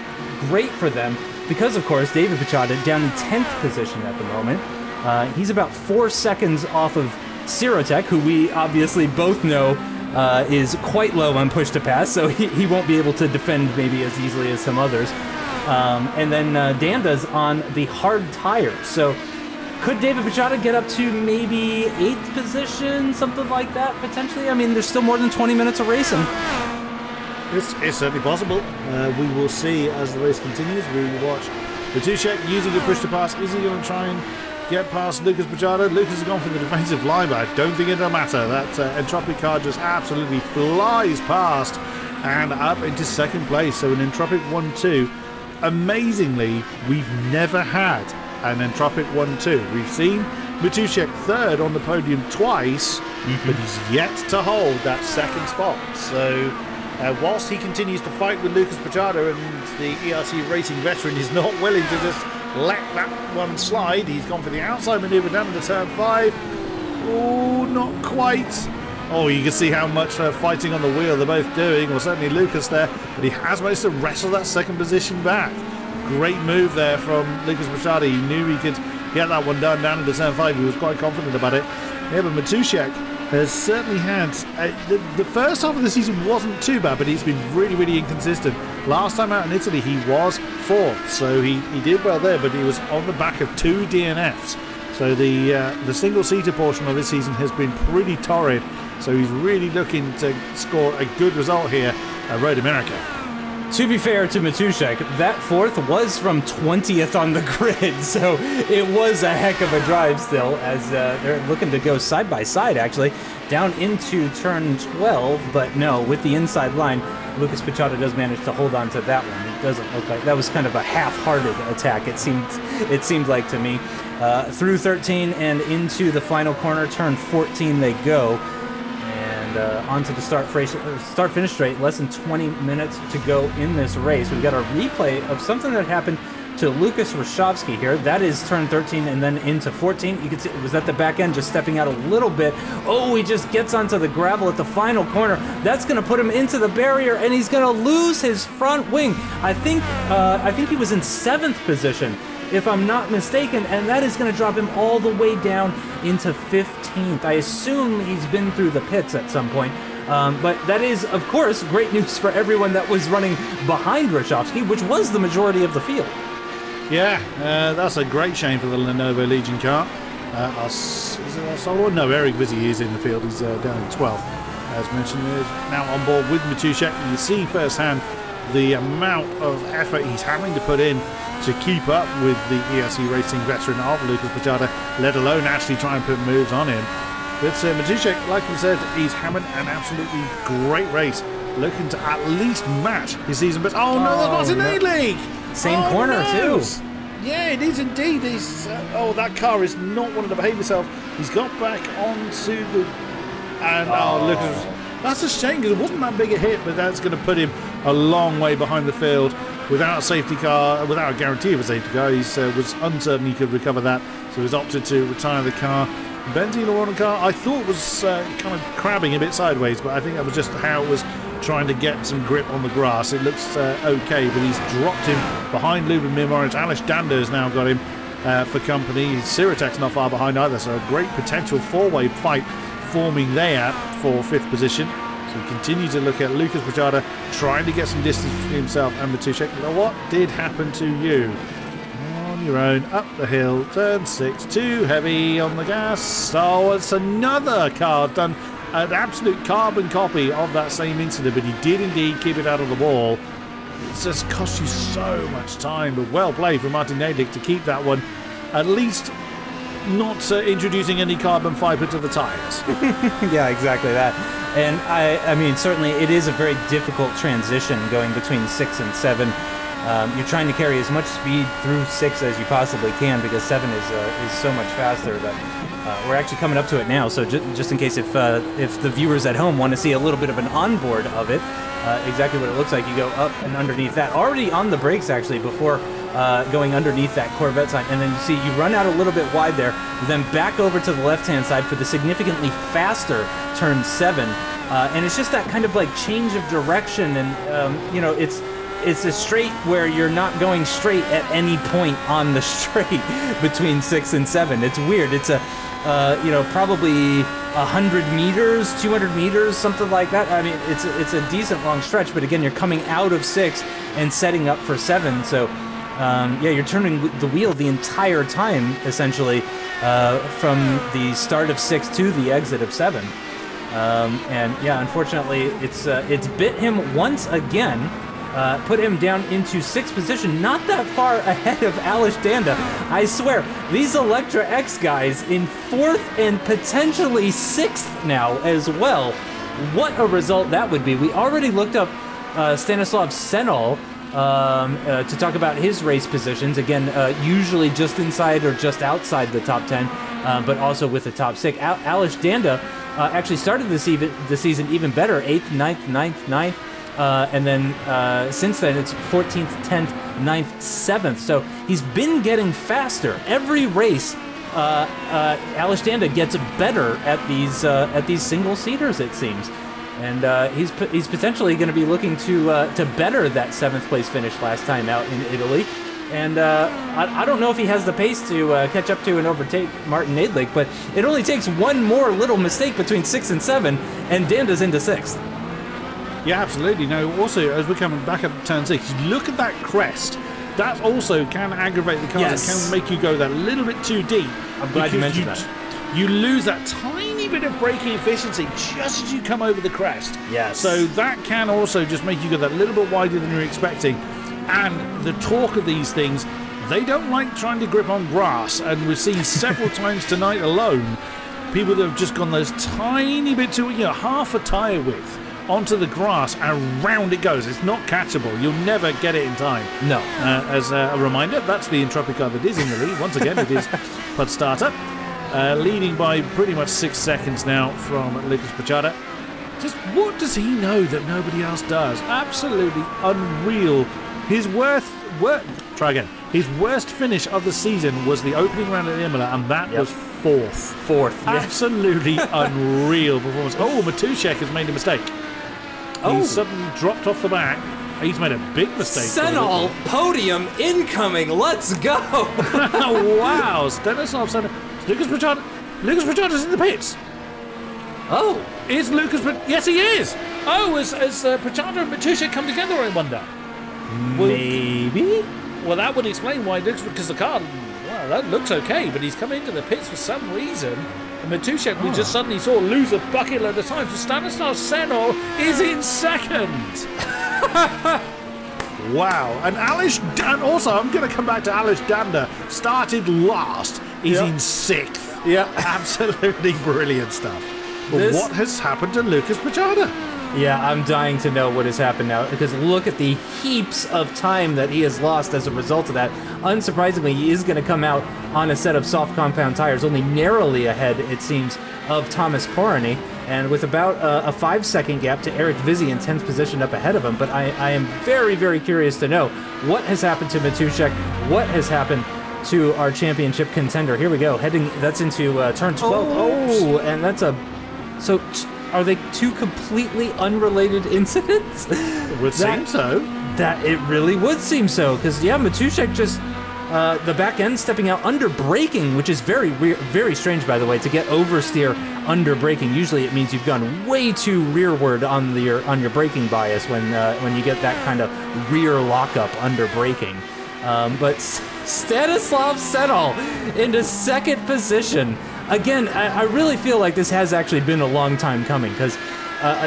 great for them. Because, of course, David Pichota down in 10th position at the moment. He's about 4 seconds off of Sirotech, who we obviously both know is quite low on push to pass, so he won't be able to defend maybe as easily as some others. And then Danda's on the hard tires. So could David Pichota get up to maybe 8th position, something like that, potentially? I mean, there's still more than 20 minutes of racing. It's certainly possible. We will see as the race continues. We will watch Matuszek using a push to pass. Is he going to try and get past Lucas Pichota? Lucas has gone for the defensive line, but I don't think it'll matter. That Entropic car just absolutely flies past and up into 2nd place. So an Entropic 1-2. Amazingly, we've never had an Entropic 1-2. We've seen Matuszek 3rd on the podium twice, but he's yet to hold that 2nd spot. So whilst he continues to fight with Lucas Pichota, and the ERC Racing veteran is not willing to just let that one slide, he's gone for the outside manoeuvre down into turn 5. Oh, not quite. Oh, you can see how much fighting on the wheel they're both doing, or certainly Lucas there, but he has managed to wrestle that second position back. Great move there from Lucas Pichota. He knew he could get that one done down into turn 5. He was quite confident about it. Yeah, but Matuszek has certainly had... the first half of the season wasn't too bad, but he's been really, really inconsistent. Last time out in Italy, he was 4th, so he did well there, but he was on the back of 2 DNFs. So the single-seater portion of this season has been pretty torrid. So he's really looking to score a good result here at Road America. To be fair to Matuszek, that 4th was from 20th on the grid, so it was a heck of a drive still, as they're looking to go side by side, actually, down into turn 12, but no, with the inside line, Lucas Pichota does manage to hold on to that one. It doesn't look like that was kind of a half-hearted attack, it seemed like to me. Through 13 and into the final corner, turn 14 they go. Onto the start-finish straight. Less than 20 minutes to go in this race. We've got a replay of something that happened to Lukas Rashkovsky here. That is turn 13 and then into 14. You can see it was at the back end, just stepping out a little bit. Oh, he just gets onto the gravel at the final corner. That's going to put him into the barrier, and he's going to lose his front wing. I think he was in 7th position, if I'm not mistaken, and that is going to drop him all the way down into 15th. I assume he's been through the pits at some point, but that is, of course, great news for everyone that was running behind Rashkovsky, which was the majority of the field. Yeah, that's a great shame for the Lenovo Legion car. Is it solo? No, Eric Vizzi is in the field. He's down in 12th. As mentioned, he's now on board with Matuszek. You see firsthand the amount of effort he's having to put in to keep up with the ESC Racing veteran of Lucas Pichota, let alone actually try and put moves on him. But Matuszek, like we said, he's having an absolutely great race, looking to at least match his season best. Oh no, that's Martin League! Same corner too. Yeah, it is indeed. He's, that car is not wanting to behave itself. He's got back onto the... And Lucas... That's a shame, because it wasn't that big a hit, but that's going to put him a long way behind the field. Without a safety car, without a guarantee of a safety car, he was uncertain he could recover that, so he's opted to retire the car. Benzine on the car, I thought was kind of crabbing a bit sideways, but I think that was just how it was trying to get some grip on the grass. It looks okay, but he's dropped him behind Lubin Mirmoric. Alish Dander has now got him for company. Siratek's not far behind either, so a great potential four-way fight forming there for 5th position. So we continue to look at Lucas Pichota trying to get some distance between himself and Matuszek. What did happen to you? On your own, up the hill, turn 6, too heavy on the gas. Oh, it's another car done, an absolute carbon copy of that same incident, but he did indeed keep it out of the wall. It's just cost you so much time, but well played from Martin Nedick to keep that one at least not introducing any carbon fiber to the tyres. Yeah, exactly that. And I mean, certainly it is a very difficult transition going between 6 and 7. You're trying to carry as much speed through 6 as you possibly can, because 7 is so much faster that we're actually coming up to it now. So just in case if the viewers at home want to see a little bit of an onboard of it, exactly what it looks like, you go up and underneath that. Already on the brakes, actually, before going underneath that Corvette sign, and then you see you run out a little bit wide there, then back over to the left-hand side for the significantly faster turn 7, and it's just that kind of like change of direction, and you know, it's a straight where you're not going straight at any point on the straight between 6 and 7. It's weird. It's a you know, probably 100 meters, 200 meters, something like that. I mean, it's a decent long stretch, but again, you're coming out of 6 and setting up for 7, so yeah, you're turning the wheel the entire time, essentially, from the start of 6 to the exit of 7. And yeah, unfortunately, it's bit him once again, put him down into 6th position, not that far ahead of Alish Danda. I swear, these Electra X guys in 4th and potentially 6th now as well. What a result that would be. We already looked up Stanislav Senol to talk about his race positions. Again, usually just inside or just outside the top 10, but also with the top 6. Alish Danda actually started the season even better, 8th, 9th, 9th, 9th. And then since then, it's 14th, 10th, 9th, 7th. So he's been getting faster every race Alish Danda gets better at these single seaters, it seems, and he's potentially going to be looking to better that 7th place finish last time out in Italy. And I don't know if he has the pace to catch up to and overtake Martin Nadlik, but it only takes one more little mistake between 6 and 7, and Danda's into 6th. Yeah, absolutely. Now, also, as we're coming back up to turn 6, look at that crest. That also can aggravate the cars. Yes. It can make you go that little bit too deep. I'm glad you mentioned that. You lose that tiny bit of braking efficiency just as you come over the crest. Yes. So that can also just make you go that little bit wider than you're expecting. And the torque of these things, they don't like trying to grip on grass. And we've seen several times tonight alone, people that have just gone those tiny bit too, half a tyre width onto the grass, and round it goes. It's not catchable. You'll never get it in time. No. As a reminder, that's the Entropic car that is in the lead. Once again, it is Podstata, leading by pretty much 6 seconds now from Lucas Pichada. Just what does he know that nobody else does? Absolutely unreal. His worst finish of the season was the opening round at Imola, and that was 4th. Yeah. Absolutely unreal performance. Oh, Matuszek has made a mistake. Oh. He's suddenly dropped off the back. He's made a big mistake. Senol, podium incoming. Let's go. Wow. Stanislav Senol. Lucas Pichada's in the pits. Oh. Is Lucas? Yes, he is. Oh, has Pichada and Matuszek come together, I wonder? Maybe? Well, that would explain why it looks, because the car, well, that looks okay, but he's come into the pits for some reason. And Matuszek, we just suddenly saw lose a bucket load of time. So Stanislav Senol is in 2nd. Wow. And and also, I'm going to come back to Alish Danda, started last, is in 6th. Yeah. Absolutely brilliant stuff. But what has happened to Lucas Pichada? Yeah, I'm dying to know what has happened now, because look at the heaps of time that he has lost as a result of that. Unsurprisingly, he is going to come out on a set of soft compound tires, only narrowly ahead, it seems, of Thomas Correny, and with about a 5-second gap to Eric Vizzi in 10th position up ahead of him. But I am very, very curious to know what has happened to Matuszek, what has happened to our championship contender. Here we go, that's into turn 12. Oh, and that's so... Are they two completely unrelated incidents? It would seem so. That it really would seem so, because Matuszek just the back end stepping out under braking, which is very weird, very strange, by the way, to get oversteer under braking. Usually, it means you've gone way too rearward on your braking bias when you get that kind of rear lockup under braking. But Stanislav Senol into 2nd position. Again, I really feel like this has actually been a long time coming, because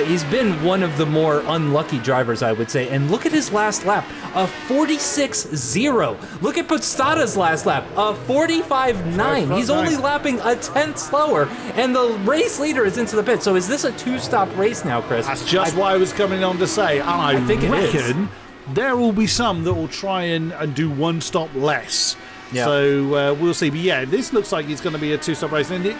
he's been one of the more unlucky drivers, I would say. And look at his last lap, a 46.0. Look at Podstata's last lap, a 45.9. He's only lapping a 10th slower, and the race leader is into the pit. So is this a 2-stop race now, Chris? That's just what I was coming on to say. And I think reckon there will be some that will try and do 1 stop less. Yeah. So we'll see. But yeah, this looks like it's going to be a 2-stop race. And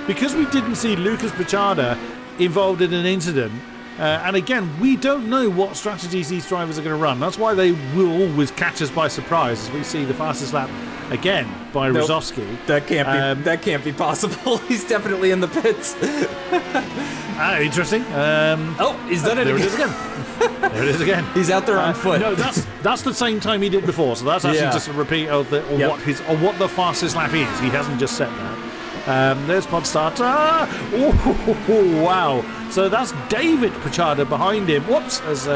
because we didn't see Lucas Pichada involved in an incident, and again, we don't know what strategies these drivers are going to run. That's why they will always catch us by surprise, as we see the fastest lap again by Rosowski. That can't be possible. He's definitely in the pits. Interesting. He's done it. There it is again. There it is again. He's out there on foot. No, that's the same time he did before. So that's actually just a repeat of what the fastest lap is. He hasn't just said that. There's Podstata. Oh, wow. So that's David Pichada behind him. Whoops, as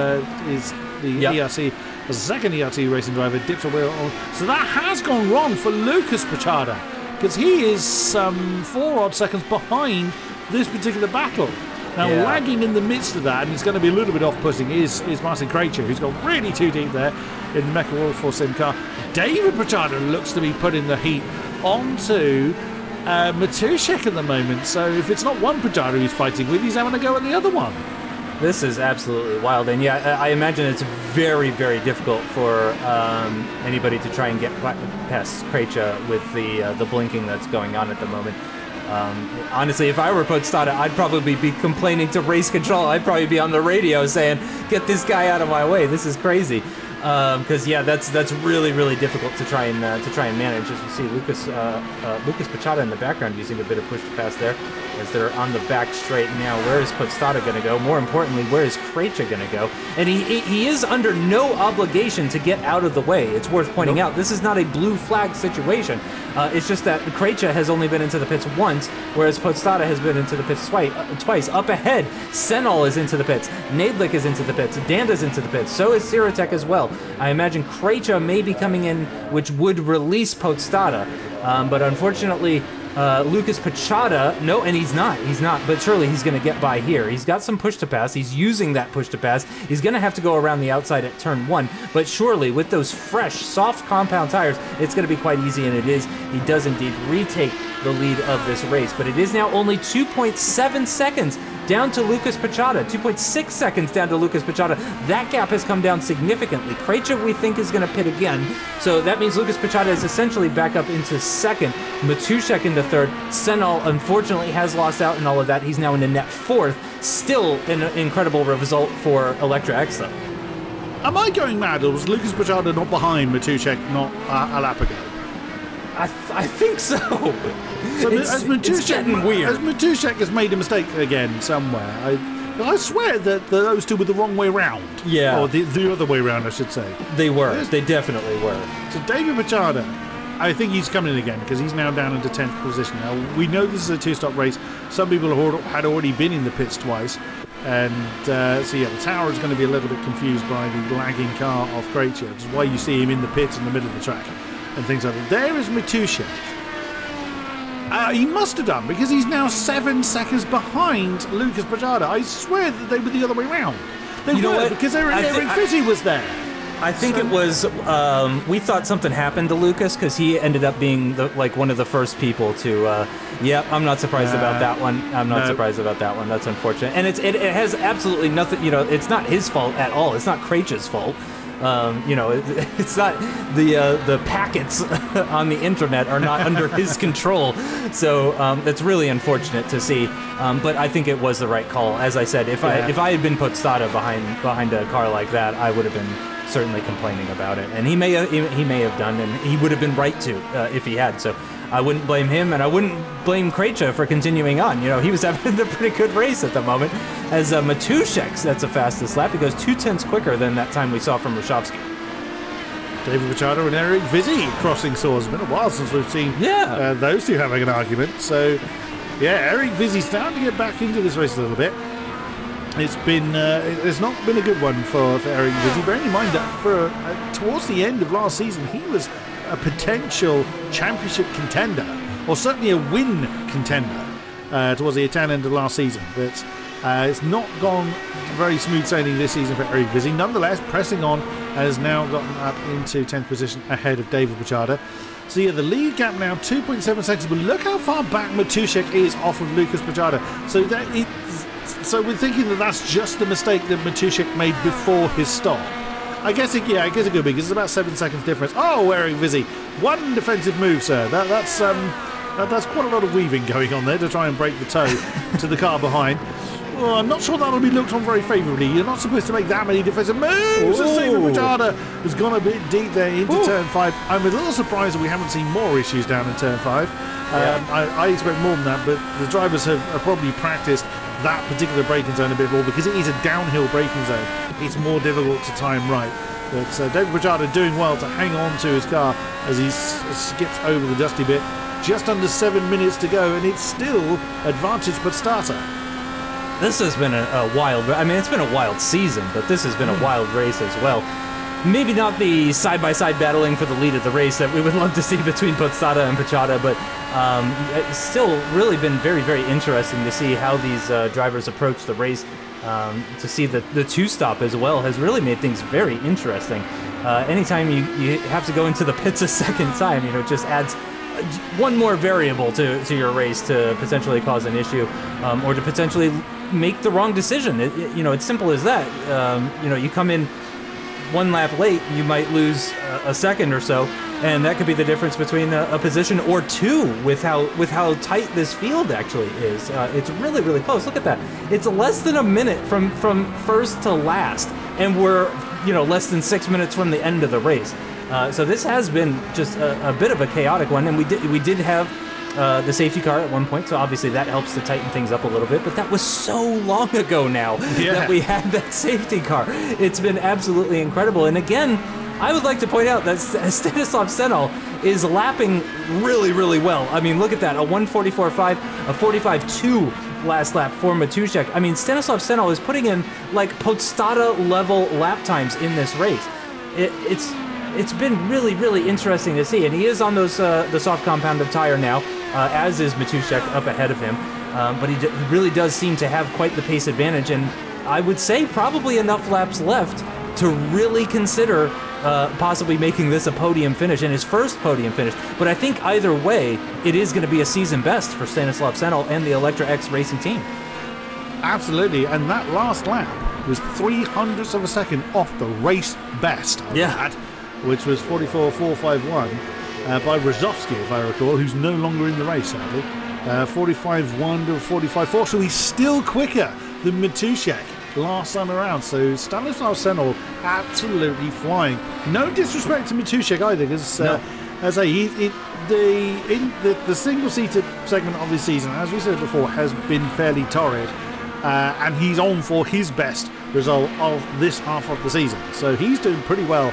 is the ERC, as a second ERT racing driver dips a wheel. So that has gone wrong for Lucas Pichada, because he is some 4 odd seconds behind this particular battle. Now, lagging in the midst of that, and it's going to be a little bit off-putting, is Martin Krejci, who's gone really too deep there in the Mecha World Force Sim car. David Pichada looks to be putting the heat onto Matuszek at the moment. So if it's not one Pichada he's fighting with, he's having a go at the other one. This is absolutely wild. And yeah, I imagine it's very, very difficult for anybody to try and get past Krejci with the blinking that's going on at the moment. Honestly, if I were Podstata, I'd probably be complaining to race control. I'd probably be on the radio saying, get this guy out of my way. This is crazy. because yeah, that's really difficult to try and manage. As we see Lucas Pachada in the background using a bit of push to pass there, as they're on the back straight now. Where is Podstata going to go? More importantly, where is Krejci going to go? And he is under no obligation to get out of the way. It's worth pointing out this is not a blue flag situation. It's just that Krejci has only been into the pits once, whereas Podstata has been into the pits twice. Up ahead, Senol is into the pits, Nadlik is into the pits, Danda's into the pits, so is Siratek as well. I imagine Krejci may be coming in, which would release Podstata, but unfortunately, Lucas Pachada, no, and he's not, but surely he's going to get by here. He's got some push to pass, he's using that push to pass, he's going to have to go around the outside at turn 1, but surely with those fresh, soft compound tires, it's going to be quite easy, and it is. He does indeed retake the lead of this race, but it is now only 2.7 seconds down to Lucas Pachada, 2.6 seconds down to Lucas Pachada. That gap has come down significantly. Krejci, we think, is going to pit again, so that means Lucas Pachada is essentially back up into second, Matuszek into third. Senol, unfortunately, has lost out in all of that. He's now in the net fourth. Still an incredible result for Electra X, though. Am I going mad, or was Lucas Pachada not behind Matuszek not a lap ago? I think so. So it's getting weird. As Matuszek has made a mistake again somewhere. I swear that those two were the wrong way round. Yeah. Or the other way round, I should say. They were. They definitely were. So David Pachada, I think he's coming in again because he's now down into 10th position. Now, we know this is a two-stop race. Some people had already been in the pits twice. And so, yeah, the tower is going to be a little bit confused by the lagging car of Krejci, which is why you see him in the pits in the middle of the track and things like that. There is Matuszek. He must have done, because he's now 7 seconds behind Lucas Pachada. I swear that they were the other way round. They were, because Eric Vizzi was there. I think it was, we thought something happened to Lucas, because he ended up being one of the first people to, I'm not surprised about that one. I'm not surprised about that one. That's unfortunate. And it has absolutely nothing, it's not his fault at all. It's not Krejci's fault. It's not the packets on the internet are not under his control, so it's really unfortunate to see. But I think it was the right call. As I said, if I had been Podstata behind a car like that, I would have been certainly complaining about it, and he may have done, and he would have been right to if he had. So I wouldn't blame him, and I wouldn't blame Krejci for continuing on. He was having a pretty good race at the moment. As Matuszek sets the fastest lap, he goes 2/10 quicker than that time we saw from Roshovsky. David Pachada and Eric Vizzi crossing swords. It's been a while since we've seen those two having an argument. So, yeah, Eric Vizzi's starting to get back into this race a little bit. It's not been a good one for Eric Vizzi. Bearing in mind that towards the end of last season, he was a potential championship contender, or certainly a win contender towards the tail end of last season. But it's not gone very smooth sailing this season for Eric Vizzi. Nonetheless, pressing on, has now gotten up into 10th position ahead of David Pachada. So yeah, the lead gap now 2.7 seconds, but look how far back Matuszek is off of Lucas Pachada. So we're thinking that that's just a mistake that Matuszek made before his stop. I guess it could be, because it's about 7 seconds difference. Oh, Eric Vizzi, one defensive move, sir. That's quite a lot of weaving going on there to try and break the toe to the car behind. Well, I'm not sure that'll be looked on very favourably. You're not supposed to make that many defensive moves. David Pachada has gone a bit deep there into turn 5. I'm a little surprised that we haven't seen more issues down in turn 5. I expect more than that, but the drivers have probably practiced that particular braking zone a bit more, because it is a downhill braking zone. It's more difficult to time right. But David Pachada doing well to hang on to his car as he skips over the dusty bit. Just under 7 minutes to go, and it's still advantage Podstata. This has been a wild... it's been a wild season, but this has been a wild race as well. Maybe not the side-by-side battling for the lead of the race that we would love to see between Podstata and Pachada, but it's still really been very, very interesting to see how these drivers approach the race. To see the two-stop as well has really made things very interesting. Anytime you have to go into the pits a second time, it just adds one more variable to your race to potentially cause an issue, or to potentially make the wrong decision. It's simple as that. You come in 1 lap late, you might lose a second or so, and that could be the difference between a position or 2 with how tight this field actually is. It's really, really close. Look at that. It's less than a minute from first to last, and we're you know, less than 6 minutes from the end of the race. So this has been just a bit of a chaotic one, and we did have the safety car at one point, so obviously that helps to tighten things up a little bit, but that was so long ago now that we had that safety car. It's been absolutely incredible, and again, I would like to point out that Stanislav Senel is lapping really, really well. I mean, look at that, a 1:44.5, a 45.2 last lap for Matuszek. I mean, Stanislav Senel is putting in, like, Podstata-level lap times in this race. It's been really, really interesting to see, and he is on those the soft compounded tire now, as is Matuszek up ahead of him, but he really does seem to have quite the pace advantage, and I would say probably enough laps left to really consider possibly making this a podium finish, and his first podium finish. But I think either way, it is going to be a season best for Stanislav Senel and the Electra X Racing team. Absolutely, and that last lap was 0.03 of a second off the race best, which was 44.451 by Rozovsky, if I recall, who's no longer in the race, sadly. 45.1 to 45.4, so he's still quicker than Matuszek last time around. So Stanislav Senel absolutely flying. No disrespect to Matuszek either, because as I say, the single-seater segment of this season, as we said before, has been fairly torrid, and he's on for his best result of this half of the season. So he's doing pretty well,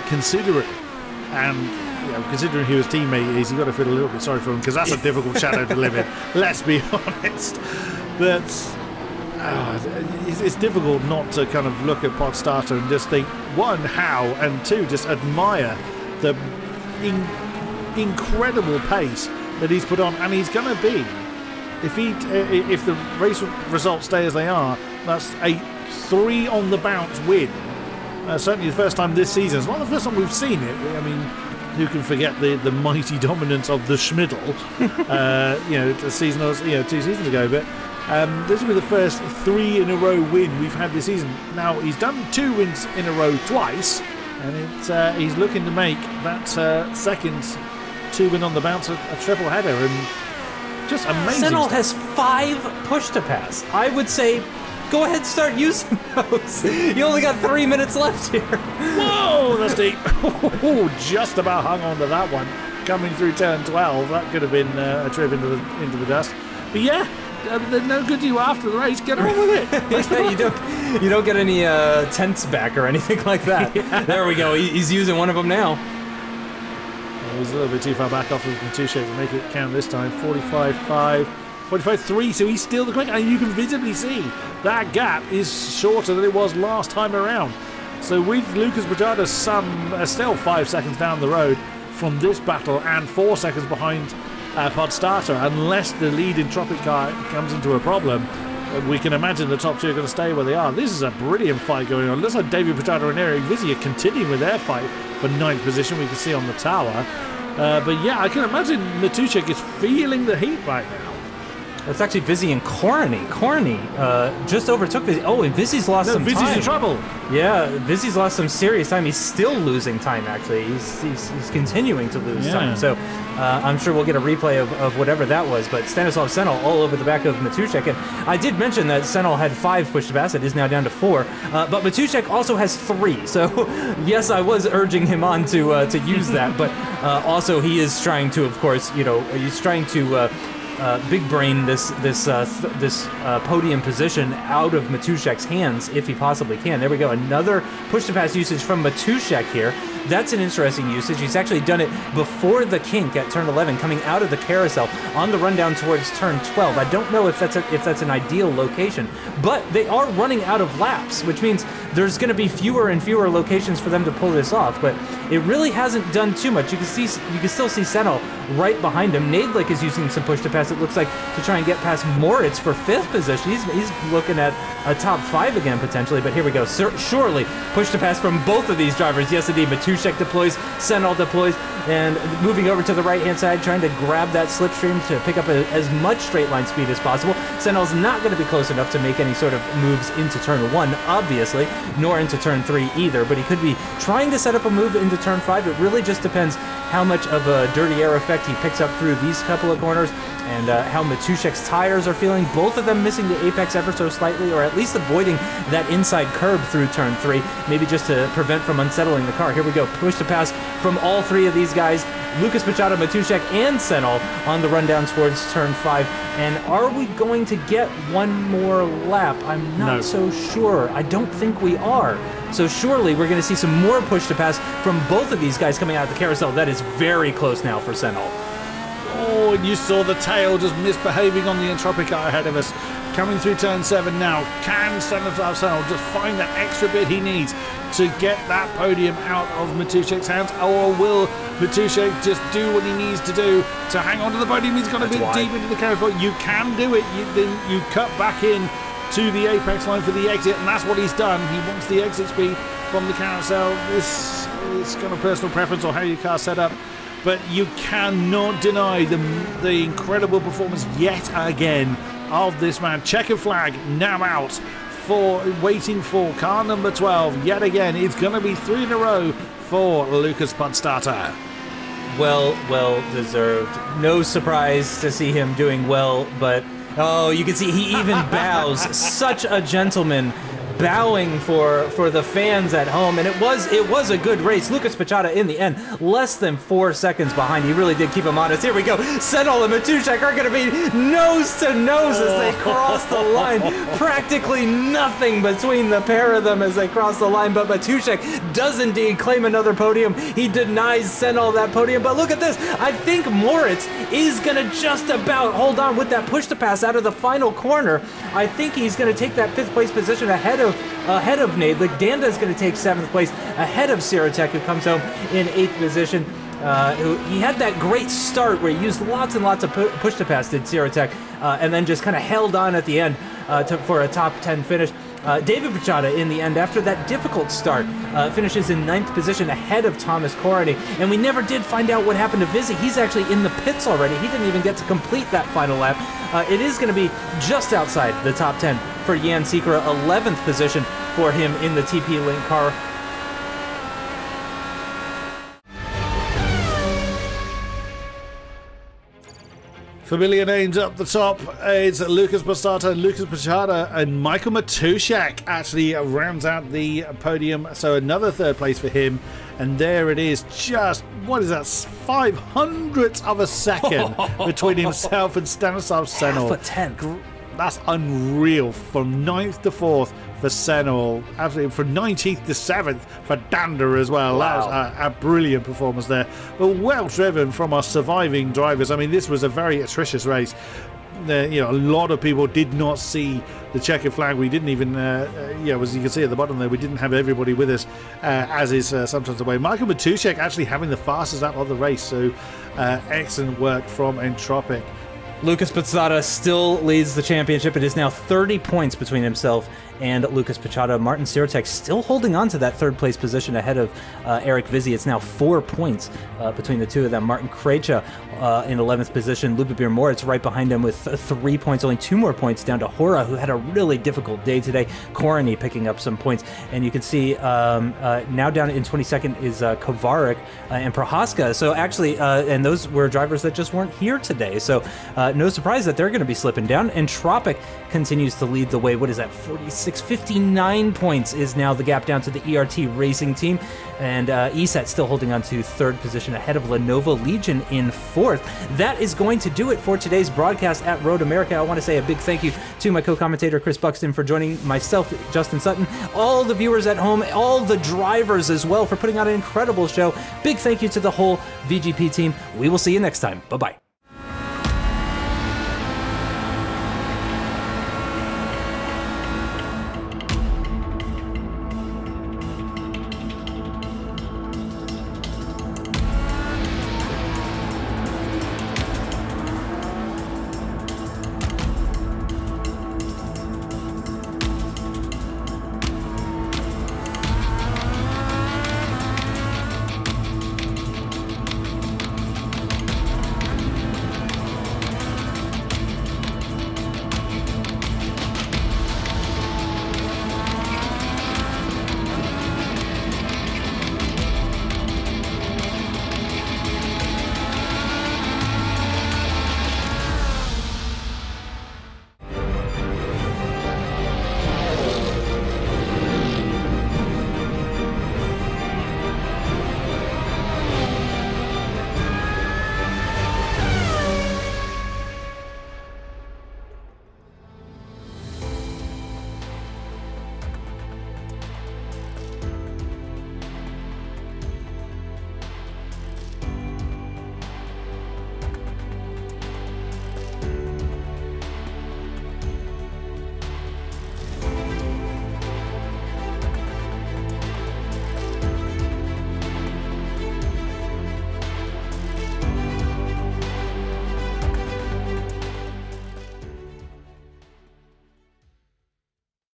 considering, and considering who his teammate is, you've got to feel a little bit sorry for him, because that's a difficult shadow to live in. Let's be honest. That's. It's difficult not to kind of look at Podstata and just think, one, how, and two, just admire the incredible pace that he's put on. And he's going to be, if the race results stay as they are, that's a 3 on the bounce win. Certainly the first time this season. It's not the first time we've seen it. I mean, who can forget the mighty dominance of the Schmiddle, a season or 2 seasons ago, but. This will be the first 3 in a row win we've had this season. Now, he's done 2 wins in a row twice, and he's looking to make that second 2 win on the bounce a triple header, and just amazing. Senel has 5 push to pass. I would say, go ahead and start using those. You only got 3 minutes left here. Whoa, that's deep. Just about hung on to that one. Coming through turn 12, that could have been a trip into the dust. But yeah. They're no good to you after the race. Get on with it. You don't get any tents back or anything like that. There we go. He's using one of them now. He was a little bit too far back off of Matuszek to make it count this time. 45.5, 45.3. So he's still the quick, and you can visibly see that gap is shorter than it was last time around. So with Lucas Bajada still 5 seconds down the road from this battle, and 4 seconds behind Podstata, unless the lead in Tropic Car comes into a problem, we can imagine the top 2 are going to stay where they are. This is a brilliant fight going on. Looks like David Podstata and Eric Vizzi are continuing with their fight for 9th position, we can see on the tower. But yeah, I can imagine Matuszek is feeling the heat right now. It's actually Vizzi and Corny. Corny just overtook Vizzi. Oh, and Vizzi's lost some time. Vizzi's in trouble. Yeah, Vizzi's lost some serious time. He's still losing time, actually. He's continuing to lose time. So I'm sure we'll get a replay of whatever that was. But Stanislav Senel all over the back of Matuszek. And I did mention that Senel had 5 push to pass. It is now down to 4. But Matuszek also has 3. So yes, I was urging him on to use that. But also he is trying to, of course, he's trying to... big brain this podium position out of Matuszek's hands if he possibly can. There we go. Another push to pass usage from Matuszek here. That's an interesting usage. He's actually done it before the kink at turn 11, coming out of the carousel on the rundown towards turn 12. I don't know if that's an ideal location, but they are running out of laps, which means there's going to be fewer and fewer locations for them to pull this off. But it really hasn't done too much. You can still see Senel right behind him. Nadlik is using some push to pass, it looks like, to try and get past Moritz for 5th position. He's looking at a top 5 again potentially, but here we go. Surely push to pass from both of these drivers. Yes, indeed, Matuszek Matuszek deploys, Senol deploys, and moving over to the right-hand side, trying to grab that slipstream to pick up as much straight line speed as possible. Senol's not going to be close enough to make any sort of moves into turn 1, obviously, nor into turn 3 either, but he could be trying to set up a move into turn 5. It really just depends how much of a dirty air effect he picks up through these couple of corners, and how Matuszek's tires are feeling. Both of them missing the apex ever so slightly, or at least avoiding that inside curb through turn 3, maybe just to prevent from unsettling the car. Here we go, push to pass from all 3 of these guys, Lucas Pichota, Matuszek, and Senol on the rundown towards turn 5. And are we going to get one more lap? I'm not so sure. I don't think we are. So surely we're going to see some more push to pass from both of these guys coming out of the carousel. That is very close now for Senol. Oh, and you saw the tail just misbehaving on the Entropic car ahead of us. Coming through turn 7 now. Can Stanislav Senol just find that extra bit he needs to get that podium out of Matuszek's hands? Or will Matuszek just do what he needs to do to hang on to the podium? He's got to be deep into the carousel. You can do it. Then you cut back in to the apex line for the exit, and that's what he's done. He wants the exit speed from the carousel. This is kind of personal preference or how your car's set up. But you cannot deny the incredible performance yet again of this man. Checkered flag now out for waiting for car number 12 yet again. It's going to be 3 in a row for Lucas Podstata. Well deserved. No surprise to see him doing well, but oh, you can see he even bows. Such a gentleman, bowing for the fans at home, and it was a good race. Lucas Pichota in the end, less than 4 seconds behind. He really did keep him honest. Here we go. Senol and Matuszek are going to be nose to nose as they cross the line. Practically nothing between the pair of them as they cross the line, but Matuszek does indeed claim another podium. He denies Senol that podium, but look at this. I think Moritz is going to just about hold on with that push to pass out of the final corner. I think he's going to take that 5th place position ahead of Nadlik. Danda is going to take 7th place ahead of Sirotek, who comes home in 8th position. He had that great start where he used lots and lots of push to pass, did Sirotek, and then just kind of held on at the end for a top 10 finish. David Pichota in the end, after that difficult start, finishes in 9th position ahead of Thomas Corrady, and we never did find out what happened to Vizzy. He's actually in the pits already. He didn't even get to complete that final lap. It is going to be just outside the top 10 for Jan Sikora, 11th position for him in the TP Link car. Familiar names up the top. It's Lucas Podstata, Lucas Pichota, and Michael Matuszek actually rounds out the podium. So another 3rd place for him. And there it is, just, what is that, 500th of a second between himself and Stanislav Senol. Half a tenth. That's unreal. From 9th to 4th for Senol. Absolutely. From 19th to 7th for Danda as well. Wow. That was a brilliant performance there. But well driven from our surviving drivers. I mean, this was a very atrocious race. A lot of people did not see the checkered flag. We didn't even, as you can see at the bottom there, we didn't have everybody with us, as is sometimes the way. Michael Matuszek actually having the fastest lap of the race. So excellent work from Entropic. Lucas Podstata still leads the championship. It is now 30 points between himself and Lucas Pichota. Martin Sirotek still holding on to that 3rd place position ahead of Eric Vizzy. It's now 4 points between the two of them. Martin Krejci in 11th position. Lubomir Moritz right behind him with 3 points, only 2 more points down to Hora, who had a really difficult day today. Korony picking up some points. And you can see now down in 22nd is Kovarik and Prohaska. So actually, and those were drivers that just weren't here today. So no surprise that they're going to be slipping down. Entropic continues to lead the way. What is that? 59 points is now the gap down to the ERT Racing Team. And ESAT still holding on to 3rd position ahead of Lenovo Legion in 4th. That is going to do it for today's broadcast at Road America. I want to say a big thank you to my co-commentator Chris Buxton for joining myself, Justin Sutton, all the viewers at home, all the drivers as well for putting on an incredible show. Big thank you to the whole VGP team. We will see you next time. Bye-bye.